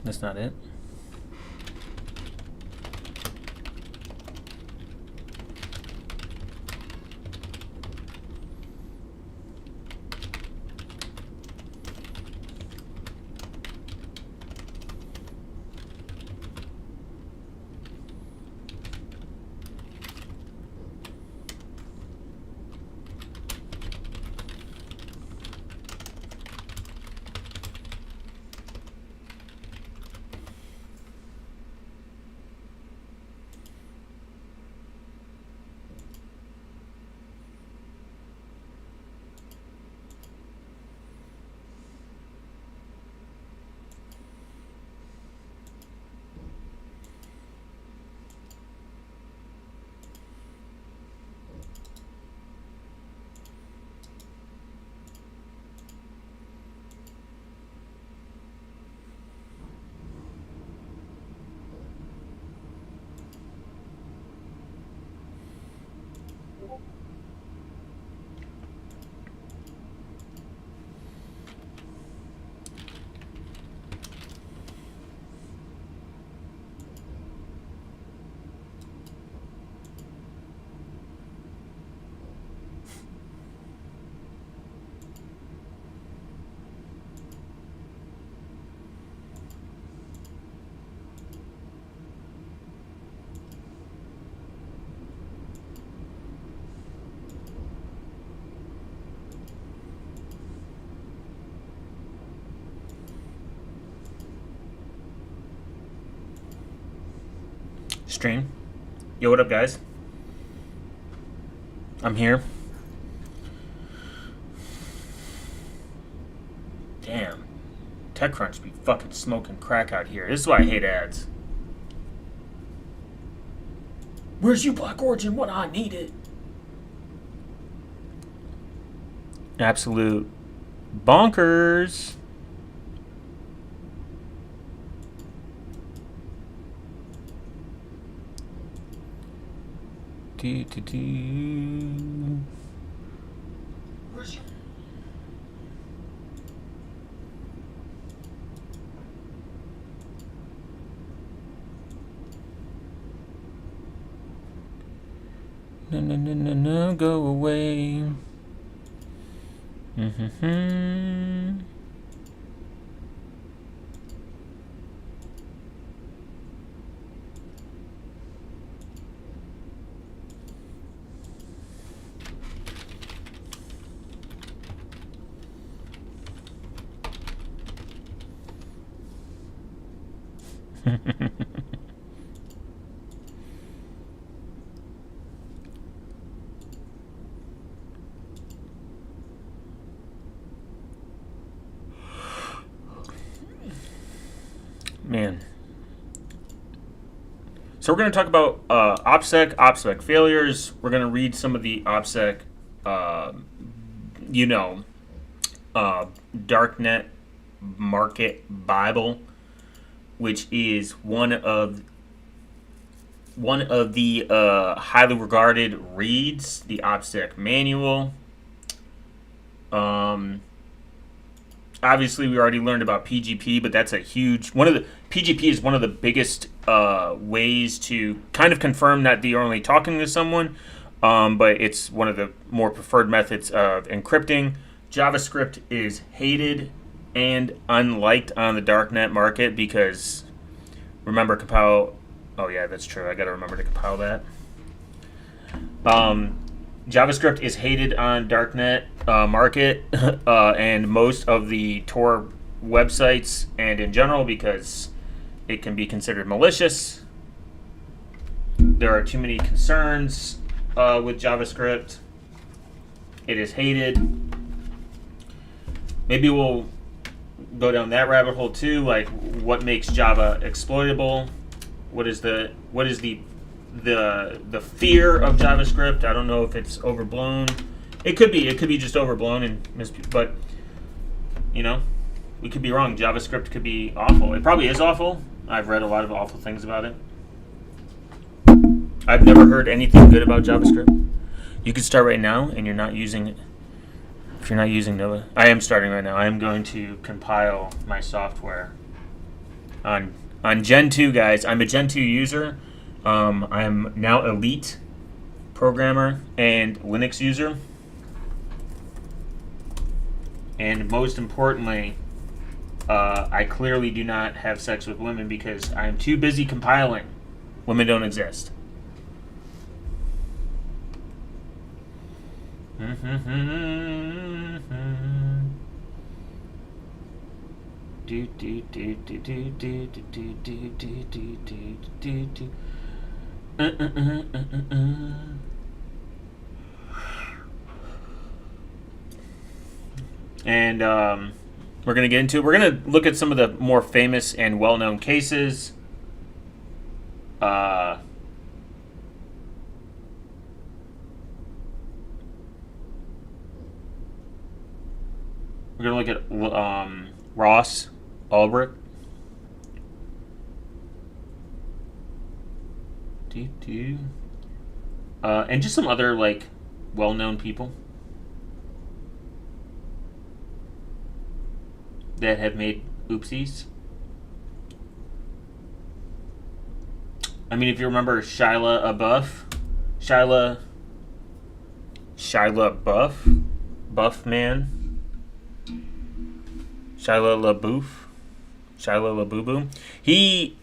That's not it. Stream. Yo, what up, guys? I'm here. Damn. TechCrunch be fucking smoking crack out here. This is why I hate ads. Where's you, Black Origin? What I needed. Absolute bonkers. Where's you? No, no, no, no, no, go away. Mm-hmm. Man. So we're going to talk about opsec failures. We're going to read some of the opsec, darknet market Bible, which is one of the highly regarded reads, the opsec manual. Obviously, we already learned about PGP, but that's PGP is one of the biggest ways to kind of confirm that you're only talking to someone, but it's one of the more preferred methods of encrypting. JavaScript is hated and unliked on the darknet market because, remember, compile. Oh yeah, that's true. I got to remember to compile that. JavaScript is hated on darknet market and most of the Tor websites and in general because it can be considered malicious. There are too many concerns with JavaScript. It is hated. Maybe we'll go down that rabbit hole too, like what makes Java exploitable? What is the fear of JavaScript? I don't know if it's overblown. It could be just overblown but we could be wrong. JavaScript could be awful. It probably is awful. I've read a lot of awful things about it. I've never heard anything good about JavaScript. You could start right now and you're not using it. If you're not using Nova, I am starting right now. I am going to compile my software On Gen 2, guys. I'm a Gen 2 user. I'm now elite programmer and Linux user. And most importantly, I clearly do not have sex with women because I'm too busy compiling. Women don't exist. And we're going to get into it. We're going to look at some of the more famous and well-known cases. We're going to look at Ross Ulbricht. And just some other, like, well-known people that have made oopsies. I mean, if you remember Shia LaBeouf. He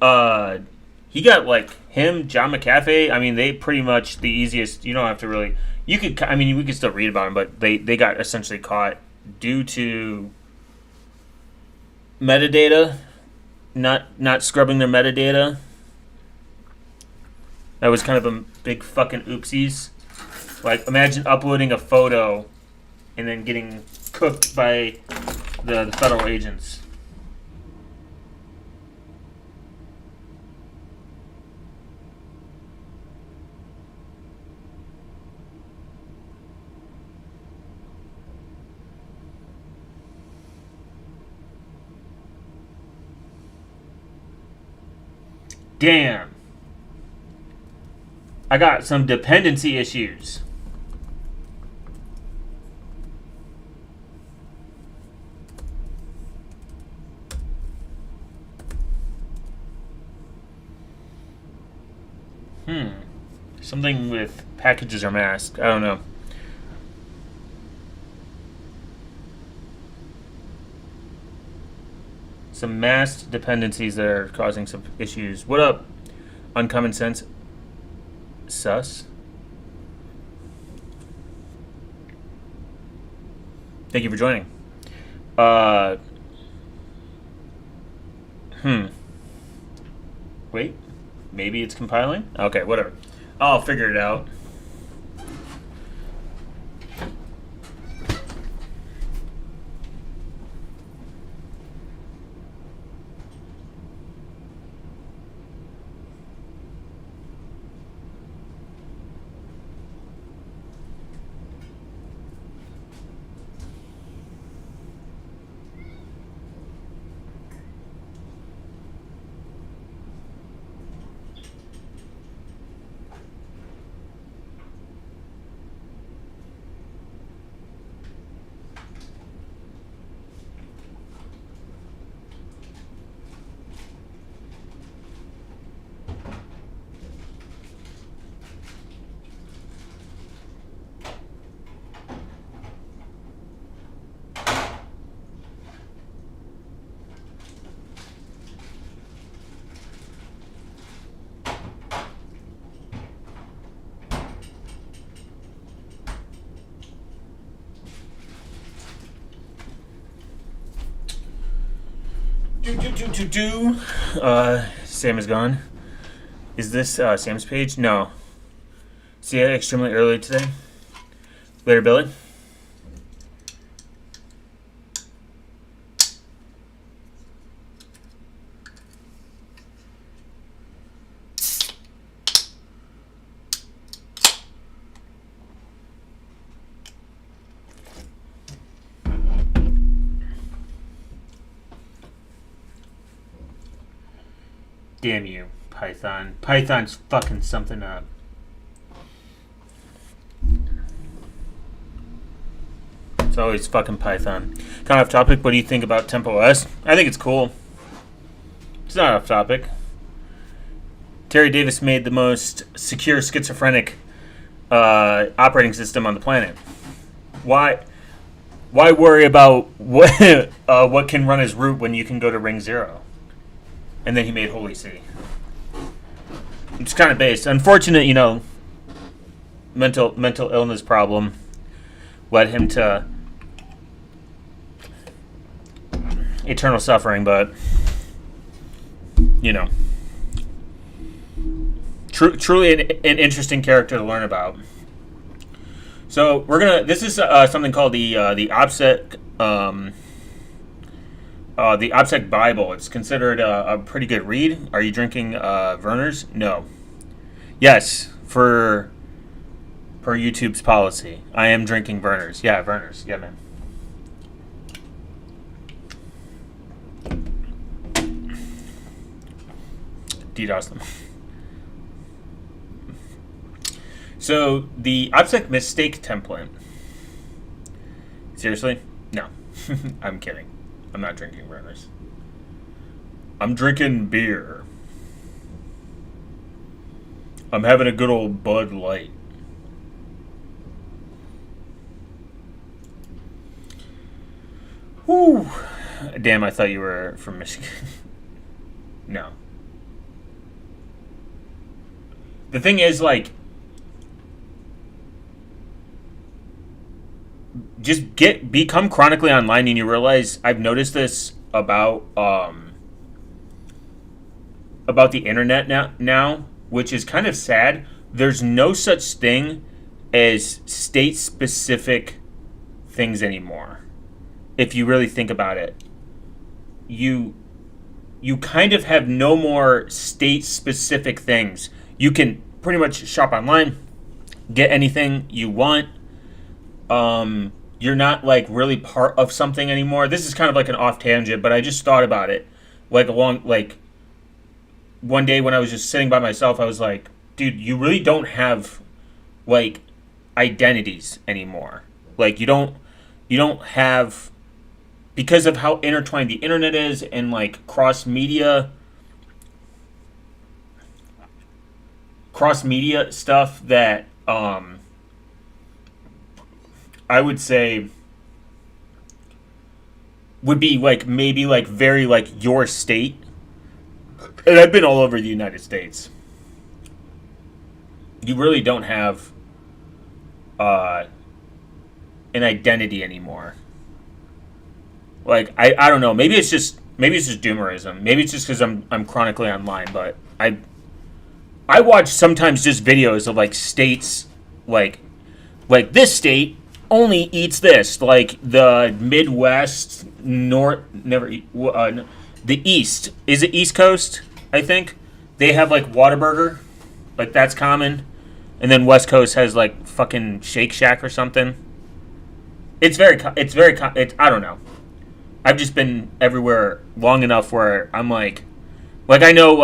got, like, him, John McAfee. I mean, they pretty much the easiest. You don't have to really. You could. I mean, we could still read about him, but they got essentially caught due to metadata, not scrubbing their metadata. That was kind of a big fucking oopsies. Like, imagine uploading a photo and then getting cooked by the federal agents. Damn. I got some dependency issues. Something with packages are masked. I don't know. Some masked dependencies that are causing some issues. What up, Uncommon Sense? Sus. Thank you for joining. Wait. Maybe it's compiling? Okay, whatever. I'll figure it out. Sam is gone. Is this Sam's page? No. See you extremely early today. Later, Billy. Damn you, Python. Python's fucking something up. It's always fucking Python. Kind of off topic, what do you think about Temp OS? I think it's cool. It's not off topic. Terry Davis made the most secure schizophrenic operating system on the planet. Why worry about what can run as root when you can go to ring 0? And then he made Holy See. It's kind of based. Unfortunate, mental illness problem led him to eternal suffering, but truly an interesting character to learn about. So this is something called the opsec Bible. It's considered a pretty good read. Are you drinking Werner's? No. Yes, per YouTube's policy, I am drinking Werner's. Yeah, Werner's. Yeah, man. DDoS them. So, the opsec mistake template. Seriously? No. I'm kidding. I'm not drinking Werner's. I'm drinking beer. I'm having a good old Bud Light. Whew. Damn, I thought you were from Michigan. No. The thing is, just become chronically online, and you realize I've noticed this about the internet now, which is kind of sad. There's no such thing as state-specific things anymore. If you really think about it, you kind of have no more state-specific things. You can pretty much shop online, get anything you want. You're not really part of something anymore. This is kind of like an off tangent, but I just thought about it. One day when I was just sitting by myself, I was like, dude, you really don't have identities anymore. You don't have, because of how intertwined the internet is and cross media stuff that I would say would be maybe very your state. And I've been all over the United States. You really don't have an identity anymore. I don't know. Maybe it's just doomerism. Maybe it's just because I'm chronically online. But I watch sometimes just videos of states like this state only eats this, the Midwest, the East. Is it East Coast? I think they have Whataburger, that's common, and then West Coast has fucking Shake Shack or something. I don't know. I've just been everywhere long enough where I'm I know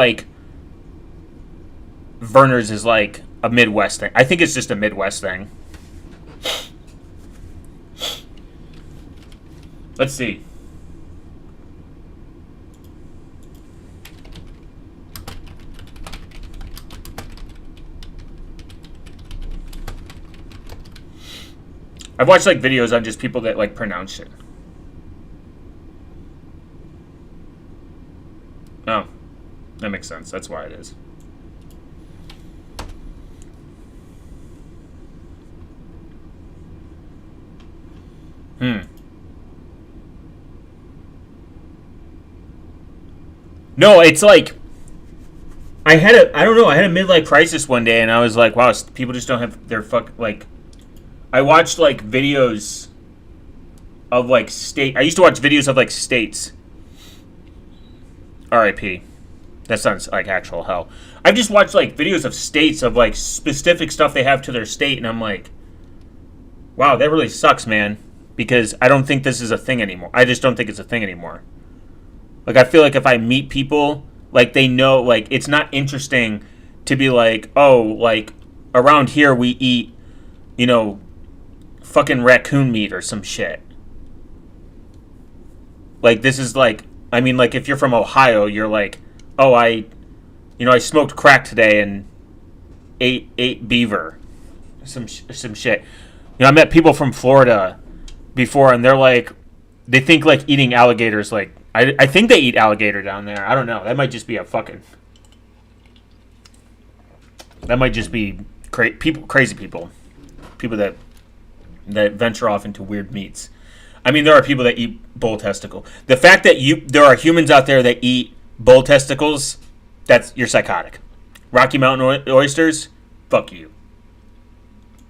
Werner's is a Midwest thing. I think it's just a Midwest thing. Let's see. I've watched videos on just people that pronounce it. Oh, that makes sense. That's why it is. No, it's I had a midlife crisis one day, and I was like, wow, people just don't have their I watched videos of state. I used to watch videos of states. R.I.P. That sounds like actual hell. I've just watched videos of states of specific stuff they have to their state, and I'm like, wow, that really sucks, man. Because I don't think this is a thing anymore. I just don't think it's a thing anymore. I feel if I meet people, they know, it's not interesting to be around here we eat, fucking raccoon meat or some shit. This is if you're from Ohio, you're oh, I smoked crack today and ate beaver, some shit. I met people from Florida before, and they're like, they think like eating alligators. Like, I think they eat alligator down there. I don't know. That might just be That might just be crazy people that venture off into weird meats. I mean, there are people that eat bull testicle. The fact that there are humans out there that eat bull testicles, you're psychotic. Rocky Mountain oysters, fuck you.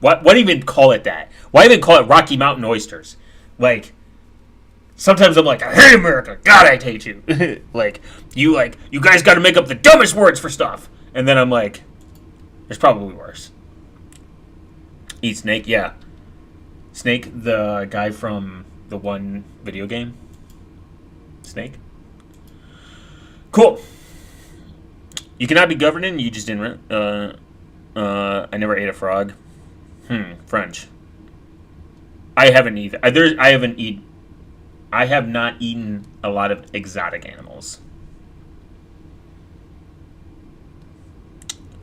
What even call it that? Why even call it Rocky Mountain oysters? Like, sometimes I'm like, I hate America. God, I hate you. You guys got to make up the dumbest words for stuff. And then I'm like, there's probably worse. Eat Snake, yeah. Snake, the guy from the one video game. Snake. Cool. You cannot be governing. You just didn't. I never ate a frog. French. I haven't either. I have not eaten a lot of exotic animals.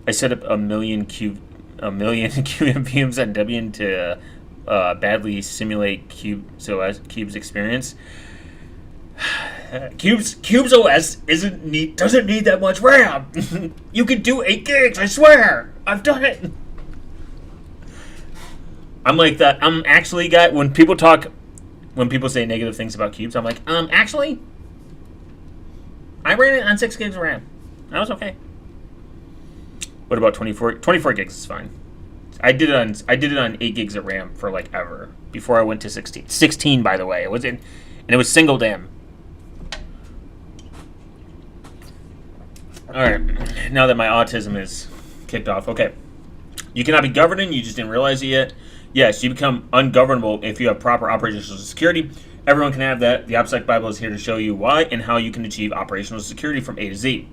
I set up a million QMVMs on Debian to badly simulate Cube's experience. Cube's OS doesn't need that much RAM. You can do 8 gigs. I swear, I've done it. I'm like that. I'm actually got when people say negative things about cubes, I'm like, actually, I ran it on 6 gigs of RAM. That was okay. What about 24? 24 gigs is fine. I did it on 8 gigs of RAM for like ever before I went to 16. 16, by the way, it was single DIMM. All right, now that my autism is kicked off, okay. You cannot be governing. You just didn't realize it yet. Yes, you become ungovernable if you have proper operational security. Everyone can have that. The OPSEC Bible is here to show you why and how you can achieve operational security from A to Z.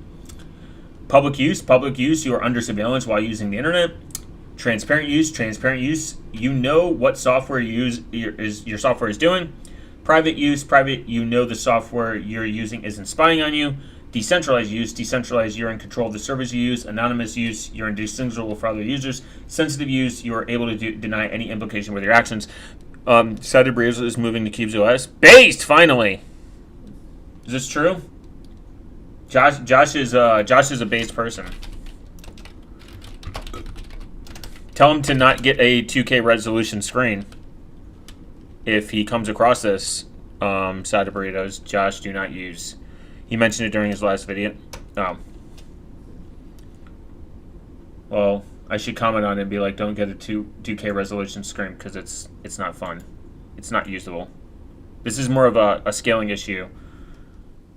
Public use, you are under surveillance while using the internet. Transparent use, you know what software your software is doing. Private use, you know the software you're using isn't spying on you. Decentralized use, you're in control of the servers you use. Anonymous use, you're indistinguishable from other users. Sensitive use, you are able to deny any implication with your actions. Cited Braves is moving to Cube's OS. Based, finally! Is this true? Josh is a based person. Tell him to not get a 2K resolution screen. If he comes across this, side of burritos, Josh, do not use. He mentioned it during his last video. Oh. Well, I should comment on it and be like, don't get a 2K resolution screen because it's not fun. It's not usable. This is more of a scaling issue.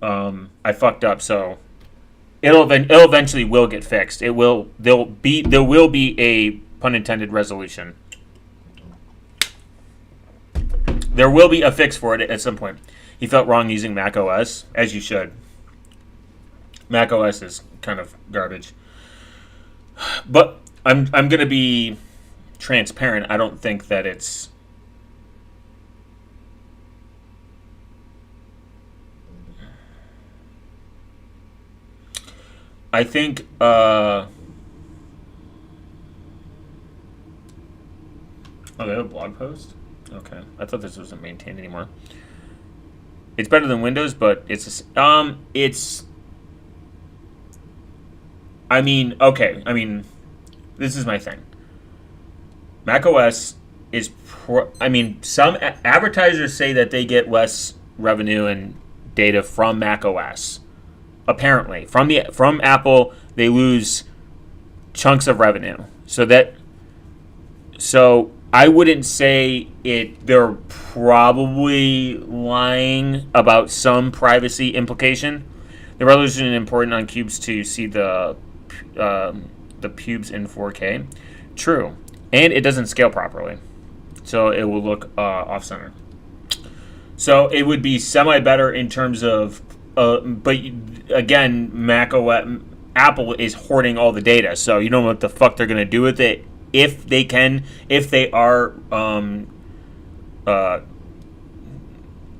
I fucked up, so it'll eventually will get fixed. There will be a pun intended resolution. There will be a fix for it at some point. He felt wrong using Mac OS, as you should. Mac OS is kind of garbage. But I'm going to be transparent. I don't think that it's... I think... Oh, they have a blog post? Okay. I thought this wasn't maintained anymore. It's better than Windows, but it's this is my thing. Mac OS is some advertisers say that they get less revenue and data from Mac OS. Apparently, from Apple, they lose chunks of revenue. So I wouldn't say it. They're probably lying about some privacy implication. The resolution is important on cubes to see the pubes in 4K. True, and it doesn't scale properly, so it will look off center. So it would be semi better in terms of, but again, Mac OS, Apple is hoarding all the data, so you don't know what the fuck they're gonna do with it. If they are,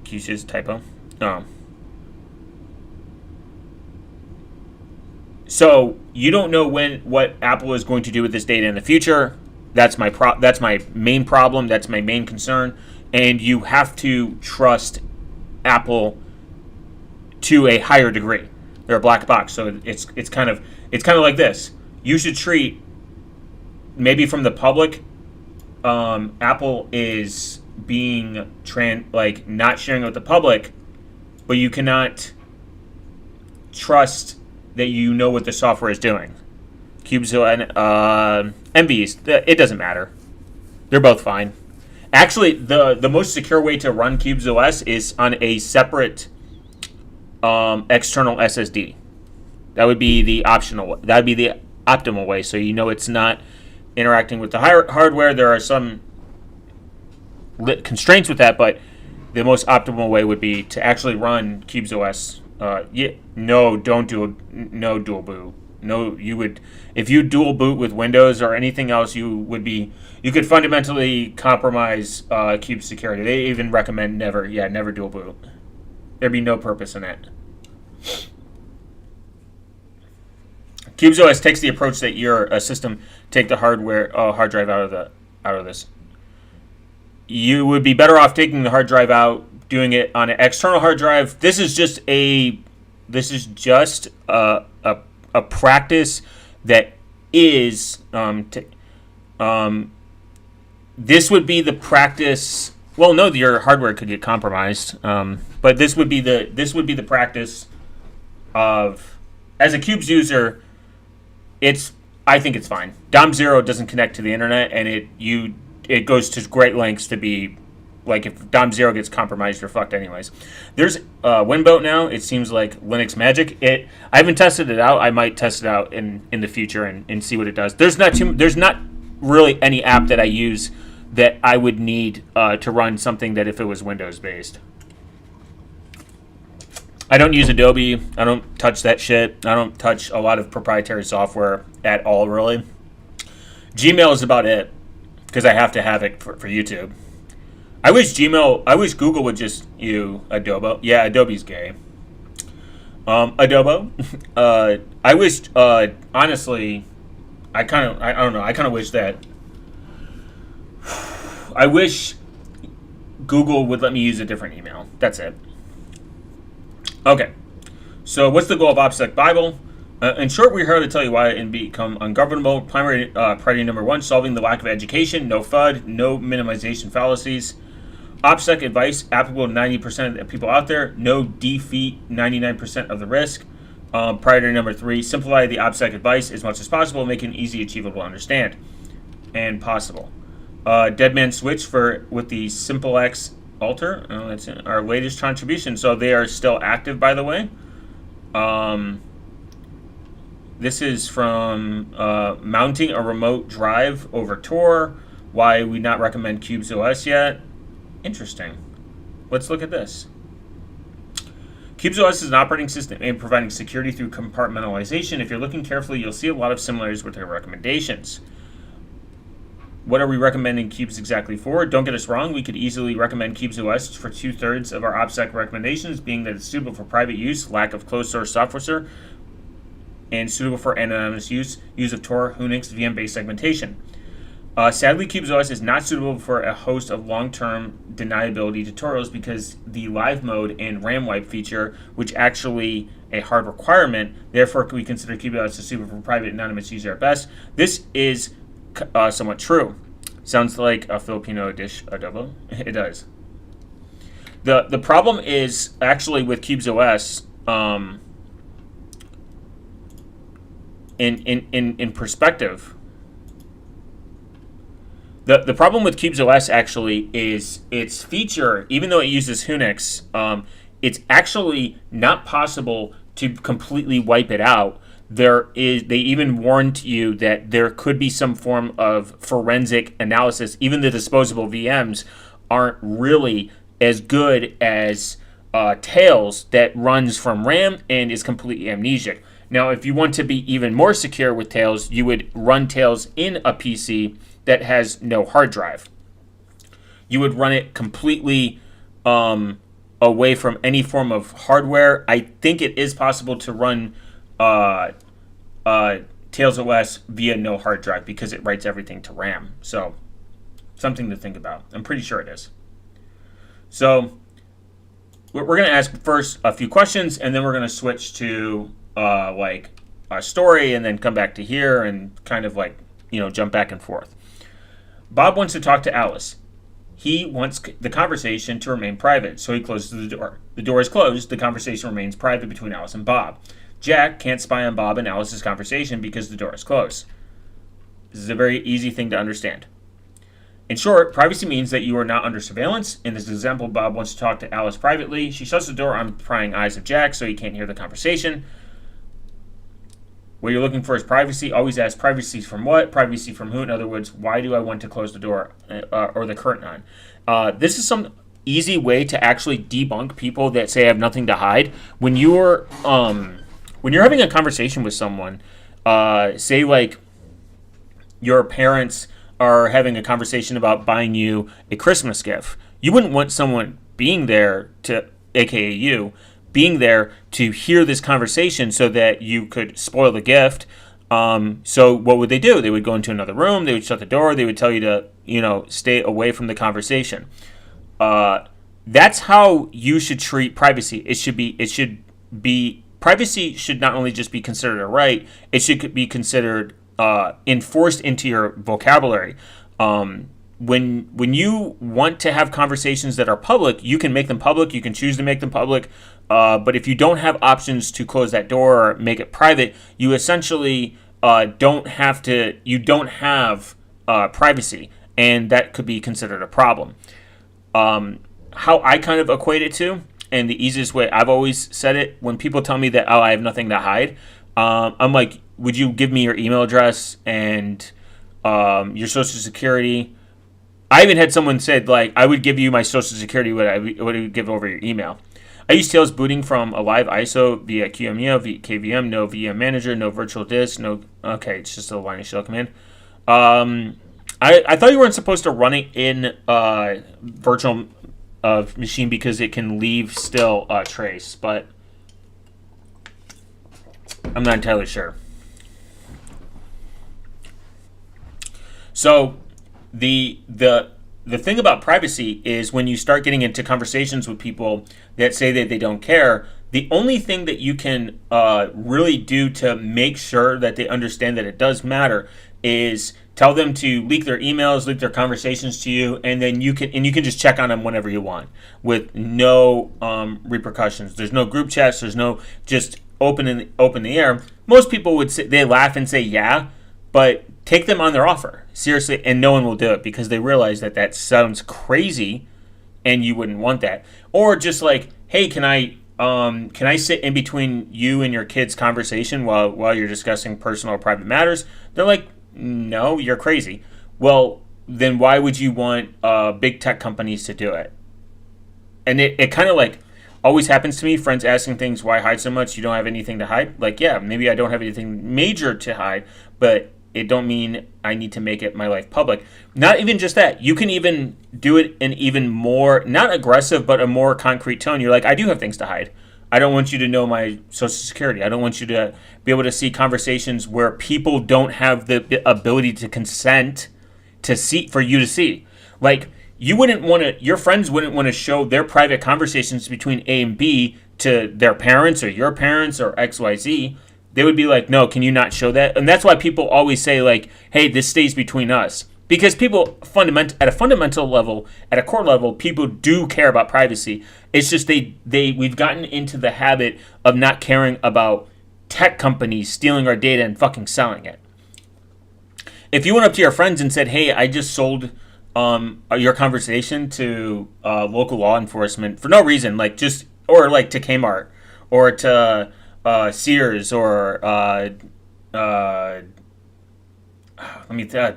Q's typo. So you don't know what Apple is going to do with this data in the future. That's my main problem. That's my main concern. And you have to trust Apple to a higher degree. They're a black box, so it's kind of like this. You should treat, maybe from the public, Apple is being not sharing with the public, but you cannot trust that you know what the software is doing. CubeZilla and MVs, it doesn't matter. They're both fine. Actually, the most secure way to run CubeZOS is on a separate external SSD. That would be the optional. That would be the optimal way. So you know it's not interacting with the hardware. There are some constraints with that, but the most optimal way would be to actually run CubeZOS. Don't do no dual boot. No, you would, if you dual boot with Windows or anything else, you could fundamentally compromise Cube security. They even recommend never dual boot. There'd be no purpose in it. CubeZOS takes the approach that your system take the hard drive out of this. You would be better off taking the hard drive out, doing it on an external hard drive. This is just a practice that is this would be the practice. Well, no, your hardware could get compromised, but this would be the practice of, as a Cubes user, I think it's fine. DOM0 doesn't connect to the internet, and it goes to great lengths to be like, if DOM0 gets compromised, you're fucked anyways. There's Winboat now. It seems like Linux magic. I haven't tested it out. I might test it out in the future and see what it does. There's not really any app that I use that I would need to run something that if it was Windows based. I don't use Adobe. I don't touch that shit. I don't touch a lot of proprietary software at all, really. Gmail is about it, because I have to have it for YouTube. I wish Google would just use Adobe. Yeah, Adobe's gay. Adobe. I wish, honestly, I don't know. I kind of wish that. I wish Google would let me use a different email. That's it. Okay. So what's the goal of opsec Bible? In short, we're here to tell you why it become ungovernable. Primary priority number 1, solving the lack of education. No FUD. No minimization fallacies. OPSEC advice applicable to 90% of the people out there. No defeat 99% of the risk. Priority number 3, simplify the OPSEC advice as much as possible, make it easy, achievable to understand, and possible. Dead Man Switch with the SimpleX Alter. That's our latest contribution. So they are still active, by the way. This is from mounting a remote drive over Tor. Why we not recommend CubeZOS yet. Interesting. Let's look at this. CubeZOS is an operating system aimed at providing security through compartmentalization. If you're looking carefully, you'll see a lot of similarities with their recommendations. What are we recommending Cubes exactly for? Don't get us wrong, we could easily recommend CubeZOS for 2/3 of our OPSEC recommendations, being that it's suitable for private use, lack of closed source software, and suitable for anonymous use of Tor, Unix, VM-based segmentation. Sadly, CubeZOS is not suitable for a host of long-term deniability tutorials because the live mode and RAM wipe feature, which actually a hard requirement, therefore we consider CubeZOS a suitable for private anonymous user at best. This is somewhat true. Sounds like a Filipino dish adobo. It does. The problem is actually with CubeZOS, in perspective. The problem with CubeZOS actually is its feature, even though it uses Unix, it's actually not possible to completely wipe it out. They even warned you that there could be some form of forensic analysis. Even the disposable VMs aren't really as good as Tails that runs from RAM and is completely amnesiac. Now, if you want to be even more secure with Tails, you would run Tails in a PC that has no hard drive. You would run it completely away from any form of hardware. I think it is possible to run Tails OS via no hard drive because it writes everything to RAM. So something to think about. I'm pretty sure it is. So we're going to ask first a few questions, and then we're going to switch to like a story, and then come back to here and kind of like, jump back and forth. Bob wants to talk to Alice. He wants the conversation to remain private, so he closes the door. The door is closed. The conversation remains private between Alice and Bob. Jack can't spy on Bob and Alice's conversation because the door is closed. This is a very easy thing to understand. In short, privacy means that you are not under surveillance. In this example, Bob wants to talk to Alice privately. She shuts the door on prying eyes of Jack so he can't hear the conversation. What you're looking for is privacy. Always ask privacy from what? Privacy from who? In other words, why do I want to close the door or the curtain on? This is some easy way to actually debunk people that say I have nothing to hide. When you're having a conversation with someone, say like your parents are having a conversation about buying you a Christmas gift, you wouldn't want someone being there to, aka you, being there to hear this conversation so that you could spoil the gift. So what would they do? They would go into another room. They would shut the door. They would tell you to, stay away from the conversation. That's how you should treat privacy. It should be privacy should not only just be considered a right, it should be considered enforced into your vocabulary. When you want to have conversations that are public, you can make them public. You can choose to make them public. But if you don't have options to close that door or make it private, you essentially don't have privacy, and that could be considered a problem. How I kind of equate it to, and the easiest way I've always said it, when people tell me that, I have nothing to hide, I'm like, would you give me your email address and your social security? I even had someone said, like, I would give you my social security, what I would give over your email. I use Tails booting from a live ISO via QEMU, via KVM, no VM manager, no virtual disk, okay, it's just a Linux shell command. I thought you weren't supposed to run it in virtual machine because it can leave still trace, but I'm not entirely sure. So the thing about privacy is when you start getting into conversations with people that say that they don't care, the only thing that you can really do to make sure that they understand that it does matter is tell them to leak their emails, leak their conversations to you, and then you can just check on them whenever you want with no repercussions. There's no group chats. There's no just open the air. Most people would say, they laugh and say yeah, but take them on their offer seriously, and no one will do it because they realize that sounds crazy, and you wouldn't want that. Or just like, hey, can I sit in between you and your kids' conversation while you're discussing personal or private matters? They're like, no, you're crazy. Well, then why would you want big tech companies to do it? And it kind of like always happens to me, friends asking things, why hide so much? You don't have anything to hide? Like, yeah, maybe I don't have anything major to hide, but it don't mean I need to make it my life public. Not even just that. You can even do it in even more, not aggressive, but a more concrete tone. You're like, I do have things to hide. I don't want you to know my social security. I don't want you to be able to see conversations where people don't have the ability to consent to see, for you to see. Like, your friends wouldn't want to show their private conversations between A and B to their parents or your parents or XYZ. They would be like, no, can you not show that? And that's why people always say, like, hey, this stays between us. Because people, at a fundamental level, at a core level, people do care about privacy. It's just we've gotten into the habit of not caring about tech companies stealing our data and fucking selling it. If you went up to your friends and said, hey, I just sold your conversation to local law enforcement for no reason, or to Kmart or to Sears or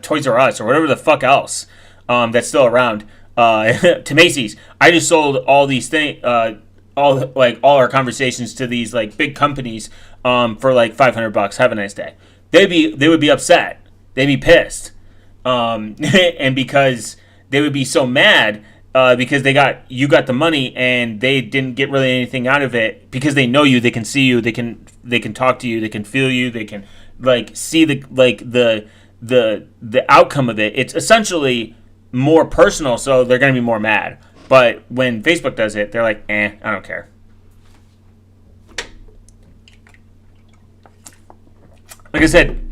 Toys R Us or whatever the fuck else that's still around, to Macy's. I just sold all these things, all our conversations to these like big companies for like $500. Have a nice day. They would be upset. They'd be pissed, and because they would be so mad. Because you got the money and they didn't get really anything out of it because they know you, they can see you, they can talk to you, they can feel you, they can like see the outcome of it. It's essentially more personal, so they're going to be more mad. But when Facebook does it, they're like, I don't care. Like I said,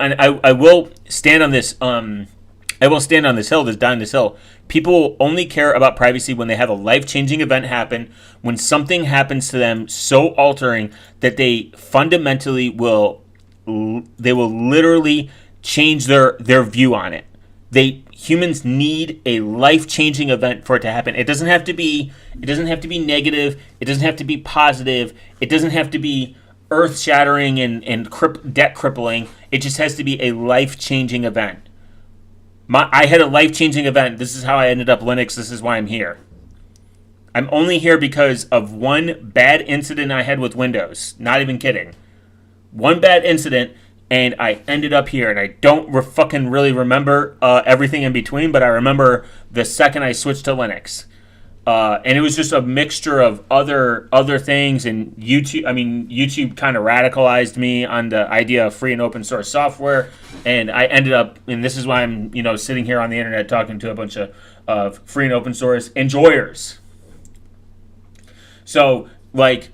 and I will stand on this. I will stand on this hill, die on this hill. People only care about privacy when they have a life-changing event happen, when something happens to them so altering that they fundamentally will literally change their view on it. Humans need a life-changing event for it to happen. It doesn't have to be negative. It doesn't have to be positive. It doesn't have to be earth-shattering and debt crippling. It just has to be a life-changing event. I had a life-changing event. This is how I ended up Linux. This is why I'm here. I'm only here because of one bad incident I had with Windows. Not even kidding. One bad incident, and I ended up here. And I don't fucking really remember everything in between, but I remember the second I switched to Linux. And it was just a mixture of other things, and YouTube kind of radicalized me on the idea of free and open source software, and I ended up, and this is why I'm sitting here on the internet talking to a bunch of free and open source enjoyers. So like,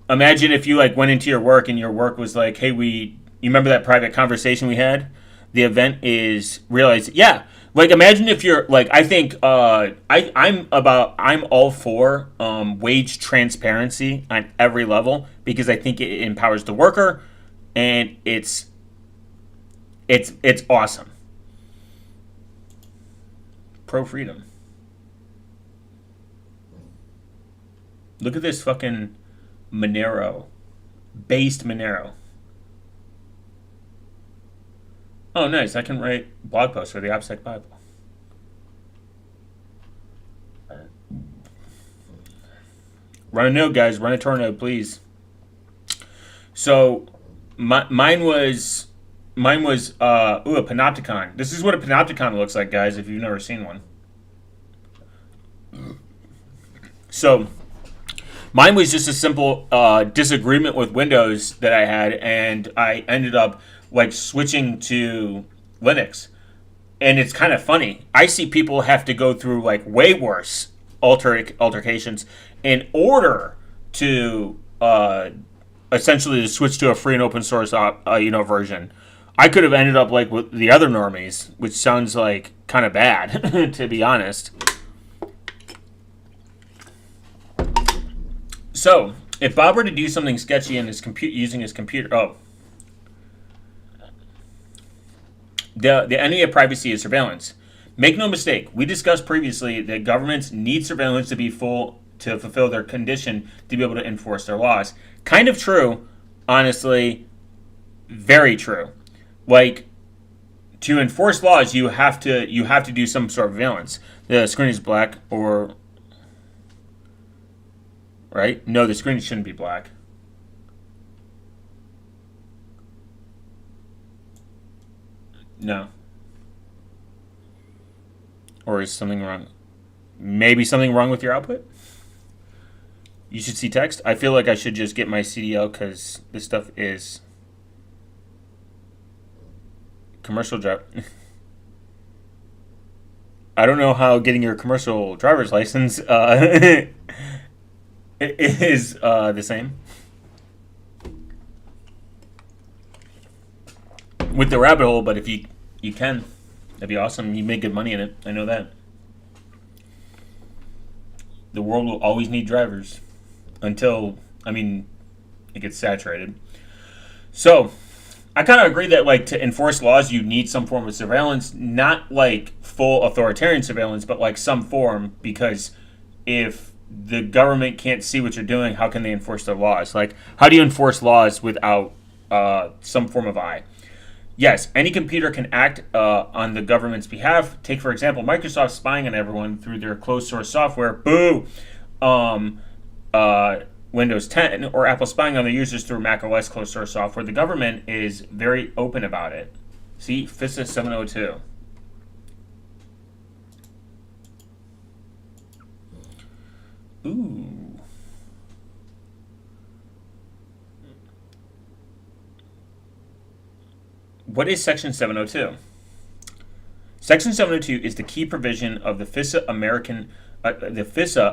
imagine if you like went into your work and your work was like, hey, you remember that private conversation we had? The event is realized, yeah. Like, imagine if you're like, I think I'm all for wage transparency on every level, because I think it empowers the worker, and it's awesome. Pro freedom. Look at this fucking based Monero. Oh, nice. I can write blog posts for the OPSEC Bible. Run a node, guys. Run a Tor node, please. So, mine was a panopticon. This is what a panopticon looks like, guys, if you've never seen one. So, mine was just a simple disagreement with Windows that I had, and I ended up like switching to Linux. And it's kind of funny. I see people have to go through like way worse altercations in order to essentially to switch to a free and open source version. I could have ended up like with the other normies, which sounds like kind of bad to be honest. So, if Bob were to do something sketchy in his using his computer, the enemy of privacy is surveillance. Make no mistake, we discussed previously that governments need surveillance to fulfill their condition to be able to enforce their laws. Kind of true, honestly, very true. Like, to enforce laws, you have to do some sort of surveillance. The screen is black, or right? No, the screen shouldn't be black. No. Or is something wrong? Maybe something wrong with your output? You should see text. I feel like I should just get my CDL because this stuff is commercial drive. I don't know how getting your commercial driver's license is the same. With the rabbit hole, but if you can, that'd be awesome. You make good money in it. I know that. The world will always need drivers until, it gets saturated. So, I kind of agree that, like, to enforce laws, you need some form of surveillance, not like full authoritarian surveillance, but like some form, because if the government can't see what you're doing, how can they enforce their laws? Like, how do you enforce laws without some form of eye? Yes, any computer can act on the government's behalf. Take, for example, Microsoft spying on everyone through their closed source software. Boo! Windows 10, or Apple spying on their users through Mac OS closed source software. The government is very open about it. See, FISA 702. Ooh. What is Section 702? Section 702 is the key provision of the FISA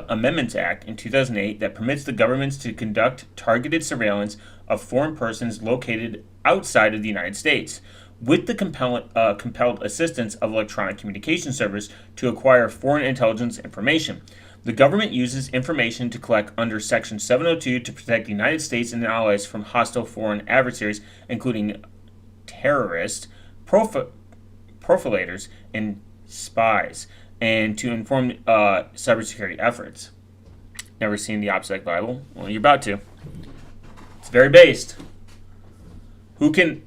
Amendments Act in 2008 that permits the governments to conduct targeted surveillance of foreign persons located outside of the United States, with the compelled assistance of electronic communication service to acquire foreign intelligence information. The government uses information to collect under Section 702 to protect the United States and allies from hostile foreign adversaries, including terrorists, profilators, and spies, and to inform cybersecurity efforts. Never seen the OPSEC Bible? Well, you're about to. It's very based. Who can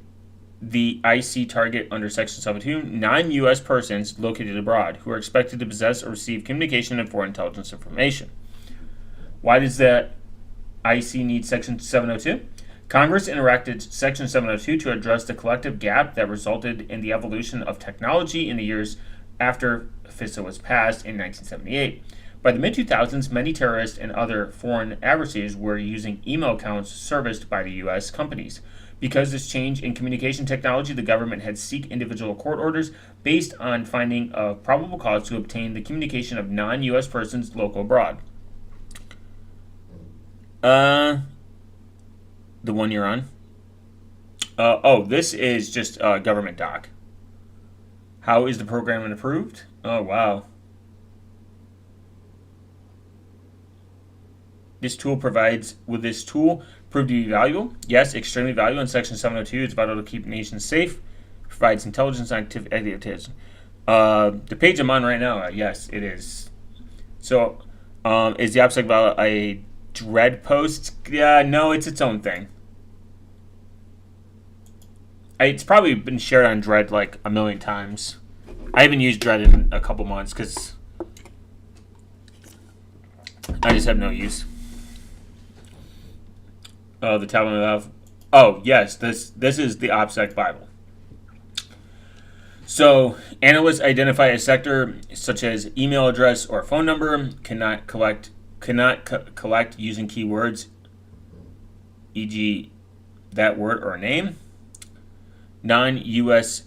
the IC target under Section 702? Non-U.S. persons located abroad who are expected to possess or receive communication and foreign intelligence information. Why does the IC need Section 702? Congress enacted Section 702 to address the collective gap that resulted in the evolution of technology in the years after FISA was passed in 1978. By the mid-2000s, many terrorists and other foreign adversaries were using email accounts serviced by the U.S. companies. Because this change in communication technology, the government had seek individual court orders based on finding a probable cause to obtain the communication of non-U.S. persons local abroad. The one you're on? This is just government doc. How is the program approved? Oh, wow. Will this tool prove to be valuable? Yes, extremely valuable. In Section 702, it's vital to keep nations safe. Provides intelligence activities. The page I'm on right now, yes, it is. So, is the OPSEC about a Dread post? Yeah, no, it's its own thing. It's probably been shared on Dread like a million times. I haven't used Dread in a couple months because I just have no use. The Taliban of. Oh, yes, this is the OPSEC Bible. So, analysts identify a sector such as email address or phone number cannot collect using keywords, e.g., that word or name. Non-USP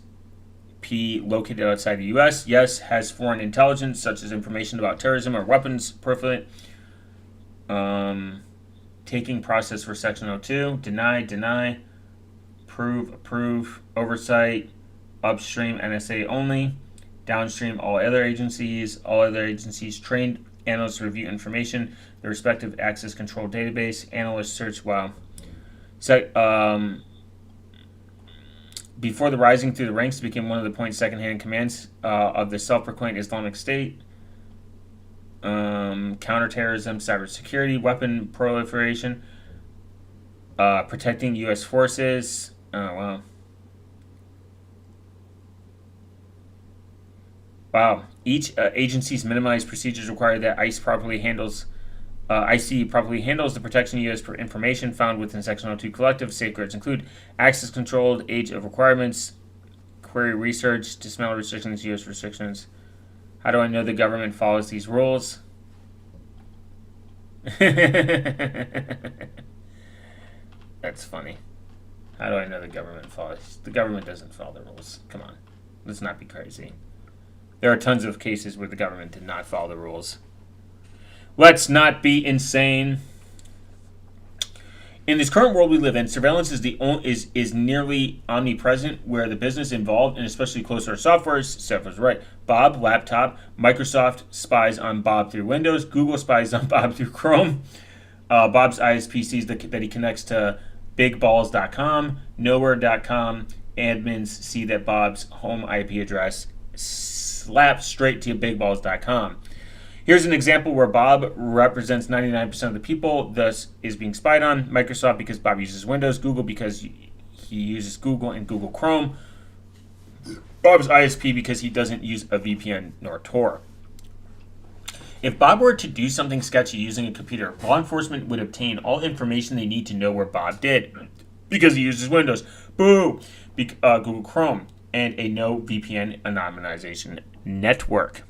located outside the U.S. Yes, has foreign intelligence such as information about terrorism or weapons profiling. Taking process for Section 02. Deny. Approve. Oversight. Upstream NSA only. Downstream all other agencies. All other agencies trained analysts review information. The respective access control database. Analysts search. Wow. Before the rising through the ranks became one of the point second-hand commands of the self-proclaimed Islamic State. Counterterrorism, cybersecurity, weapon proliferation, protecting U.S. forces. Oh, wow. Wow. Each agency's minimized procedures require that IC properly handles the protection of U.S. information found within Section 02 collective. Safeguards include access controlled, age of requirements, query research, dismantle restrictions, U.S. restrictions. How do I know the government follows these rules? That's funny. How do I know the government follows? The government doesn't follow the rules. Come on. Let's not be crazy. There are tons of cases where the government did not follow the rules. Let's not be insane. In this current world we live in, surveillance is nearly omnipresent, where the business involved, and especially close to our software, Steph was right. Bob, laptop. Microsoft spies on Bob through Windows. Google spies on Bob through Chrome. Bob's ISP sees that he connects to bigballs.com, nowhere.com. Admins see that Bob's home IP address slaps straight to bigballs.com. Here's an example where Bob represents 99% of the people, thus is being spied on. Microsoft because Bob uses Windows. Google because he uses Google and Google Chrome. Bob's ISP because he doesn't use a VPN nor Tor. If Bob were to do something sketchy using a computer, law enforcement would obtain all information they need to know where Bob did because he uses Windows. Boo! Google Chrome and a no VPN anonymization network.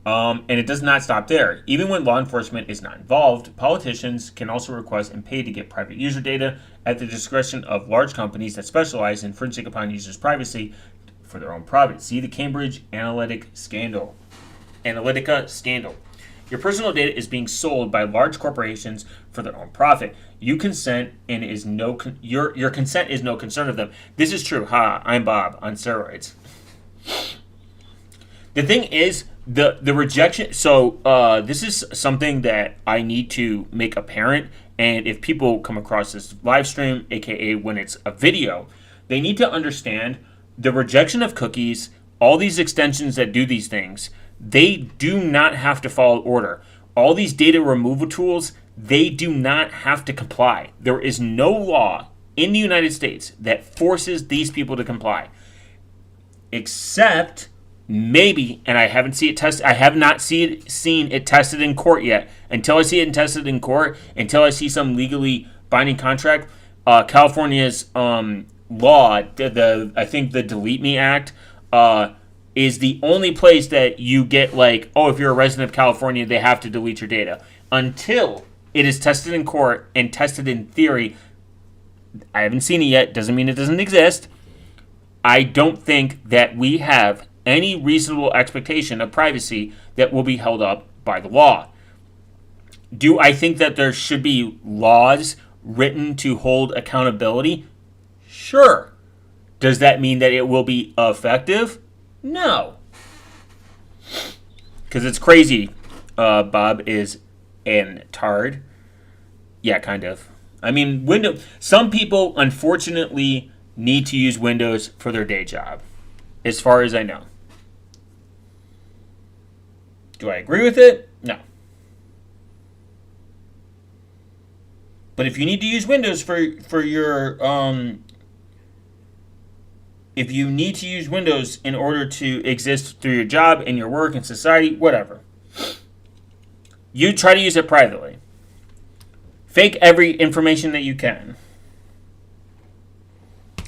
And it does not stop there. Even when law enforcement is not involved, politicians can also request and pay to get private user data at the discretion of large companies that specialize in infringing upon users' privacy for their own profit. See the Cambridge Analytica scandal. Your personal data is being sold by large corporations for their own profit. You consent and is no your consent is no concern of them. This is true. Ha, I'm Bob on steroids. The thing is, the rejection. So this is something that I need to make apparent. And if people come across this live stream, aka when it's a video, they need to understand the rejection of cookies. All these extensions that do these things, they do not have to follow order. All these data removal tools, they do not have to comply. There is no law in the United States that forces these people to comply, except maybe, and I haven't seen it tested. I have not seen it tested in court yet. Until I see it tested in court, until I see some legally binding contract, California's law, I think the Delete Me Act, is the only place that you get like, oh, if you're a resident of California, they have to delete your data. Until it is tested in court and tested in theory, I haven't seen it yet. Doesn't mean it doesn't exist. I don't think that we have any reasonable expectation of privacy that will be held up by the law. Do I think that there should be laws written to hold accountability? Sure. Does that mean that it will be effective? No. Because it's crazy. Bob is an tard. Yeah, kind of. I mean, some people, unfortunately, need to use Windows for their day job, as far as I know. Do I agree with it? No. But if you need to use Windows for your if you need to use Windows in order to exist through your job and your work and society, whatever, you try to use it privately. Fake every information that you can.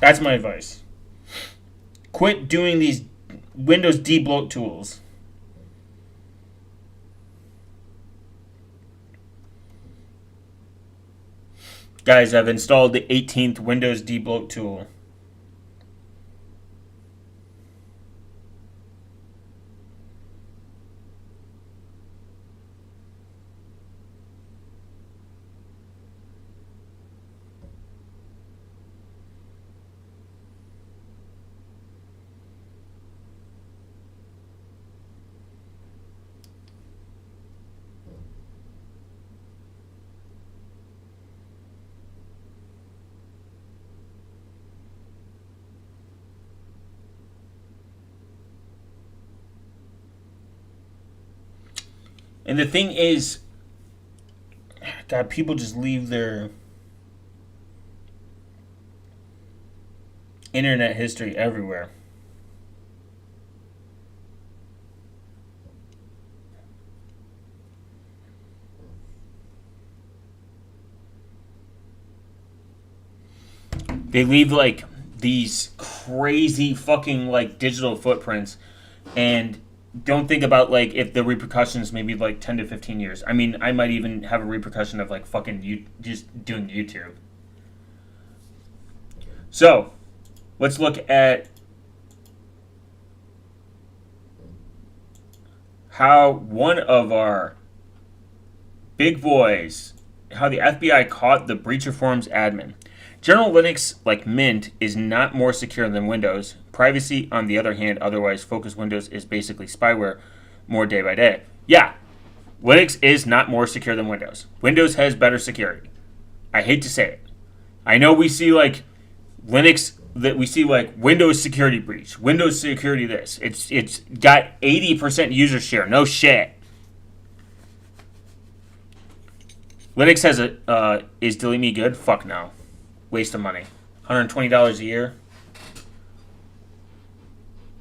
That's my advice. Quit doing these Windows debloat tools. Guys, I've installed the 18th Windows debloat tool. And the thing is, God, people just leave their internet history everywhere. They leave like these crazy fucking like digital footprints and don't think about like if the repercussions maybe like 10 to 15 years. I mean, I might even have a repercussion of like fucking just doing YouTube. So, let's look at how one of our big boys, how the FBI caught the breacher forums admin. General Linux, like Mint, is not more secure than Windows. Privacy, on the other hand, otherwise focused Windows is basically spyware more day by day. Yeah, Linux is not more secure than Windows. Windows has better security. I hate to say it. I know we see like Linux, that we see like Windows security breach, Windows security this. It's got 80% user share. No shit. Linux has is Delete Me good? Fuck no. Waste of money. $120 a year.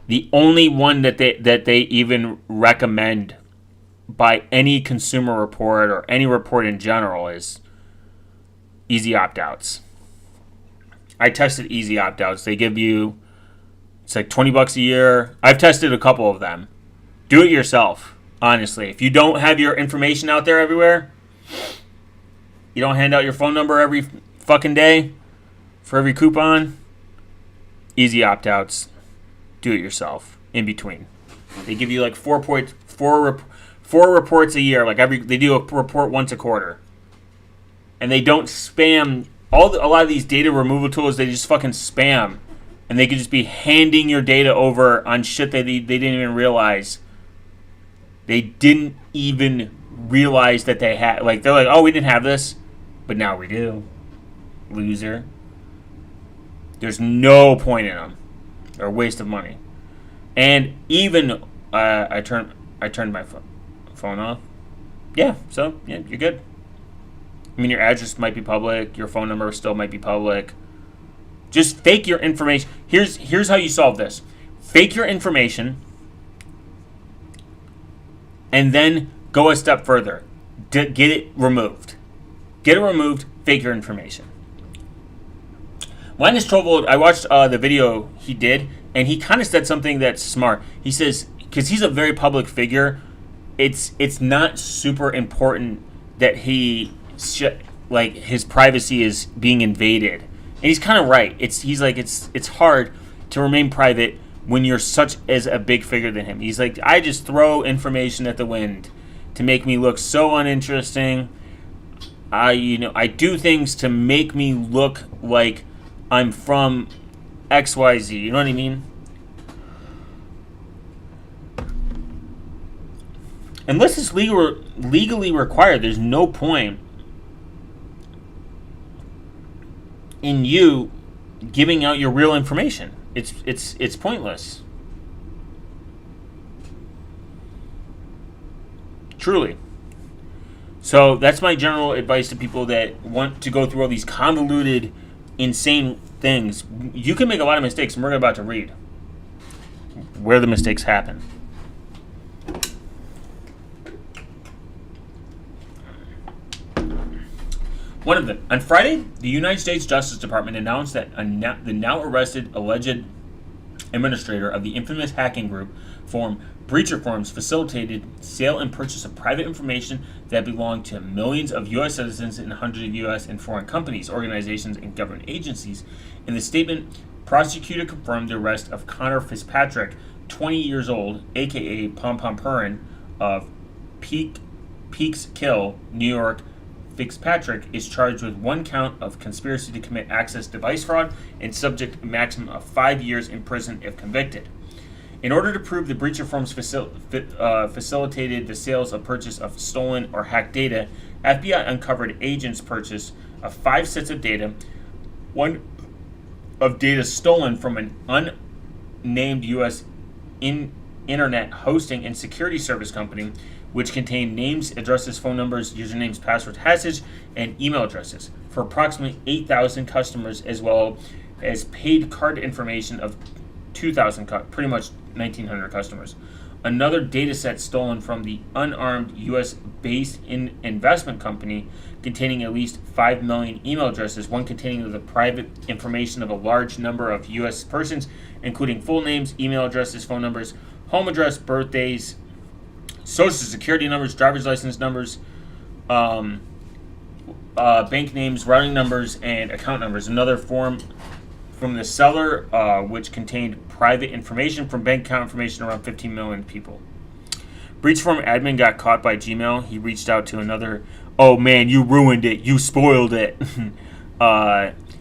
The only one that they even recommend by any consumer report or any report in general is easy opt-outs. I tested easy opt-outs. They give you, it's like $20 a year. I've tested a couple of them. Do it yourself. Honestly, if you don't have your information out there everywhere, you don't hand out your phone number every fucking day for every coupon, easy opt-outs. Do it yourself in between. They give you like four reports a year. Like they do a report once a quarter, and they don't spam. A lot of these data removal tools, they just fucking spam, and they could just be handing your data over on shit that they didn't even realize. They didn't even realize that they had. Like they're like, oh, we didn't have this, but now we do. Loser. There's no point in them. They're a waste of money. And even I turned my phone off. Yeah, so yeah, you're good. I mean, your address might be public. Your phone number still might be public. Just fake your information. Here's how you solve this. Fake your information, and then go a step further. Get it removed. Get it removed. Fake your information. Linus Torvald, I watched the video he did, and he kind of said something that's smart. He says, because he's a very public figure, it's not super important that like his privacy is being invaded. And he's kind of right. He's like it's hard to remain private when you're such as a big figure than him. He's like, I just throw information at the wind to make me look so uninteresting. I do things to make me look like I'm from XYZ. You know what I mean? Unless it's legally required, there's no point in you giving out your real information. It's pointless. Truly. So that's my general advice to people that want to go through all these convoluted, insane things. You can make a lot of mistakes, and we're about to read where the mistakes happen. One of them. On Friday, the United States Justice Department announced that the now arrested alleged administrator of the infamous hacking group Breacher Forms facilitated sale and purchase of private information that belonged to millions of U.S. citizens and hundreds of U.S. and foreign companies, organizations, and government agencies. In the statement, prosecutor confirmed the arrest of Connor Fitzpatrick, 20 years old, a.k.a. Pom Pom Purin, of Peekskill, New York. Fitzpatrick is charged with one count of conspiracy to commit access device fraud and subject a maximum of 5 years in prison if convicted. In order to prove the Breacher Forms facilitated the sales or purchase of stolen or hacked data, FBI uncovered agents' purchase of 5 sets of data, one of data stolen from an unnamed U.S. internet hosting and security service company, which contained names, addresses, phone numbers, usernames, passwords, hashes, and email addresses for approximately 8,000 customers, as well as paid card information of 2,000, pretty much 1,900 customers. Another data set stolen from the unarmed U.S.-based investment company containing at least 5 million email addresses, one containing the private information of a large number of U.S. persons, including full names, email addresses, phone numbers, home address, birthdays, social security numbers, driver's license numbers, bank names, routing numbers, and account numbers. Another form from the seller, which contained private information from bank account information around 15 million people. Breach Form admin got caught by Gmail. He reached out to another, oh man, you ruined it, you spoiled it.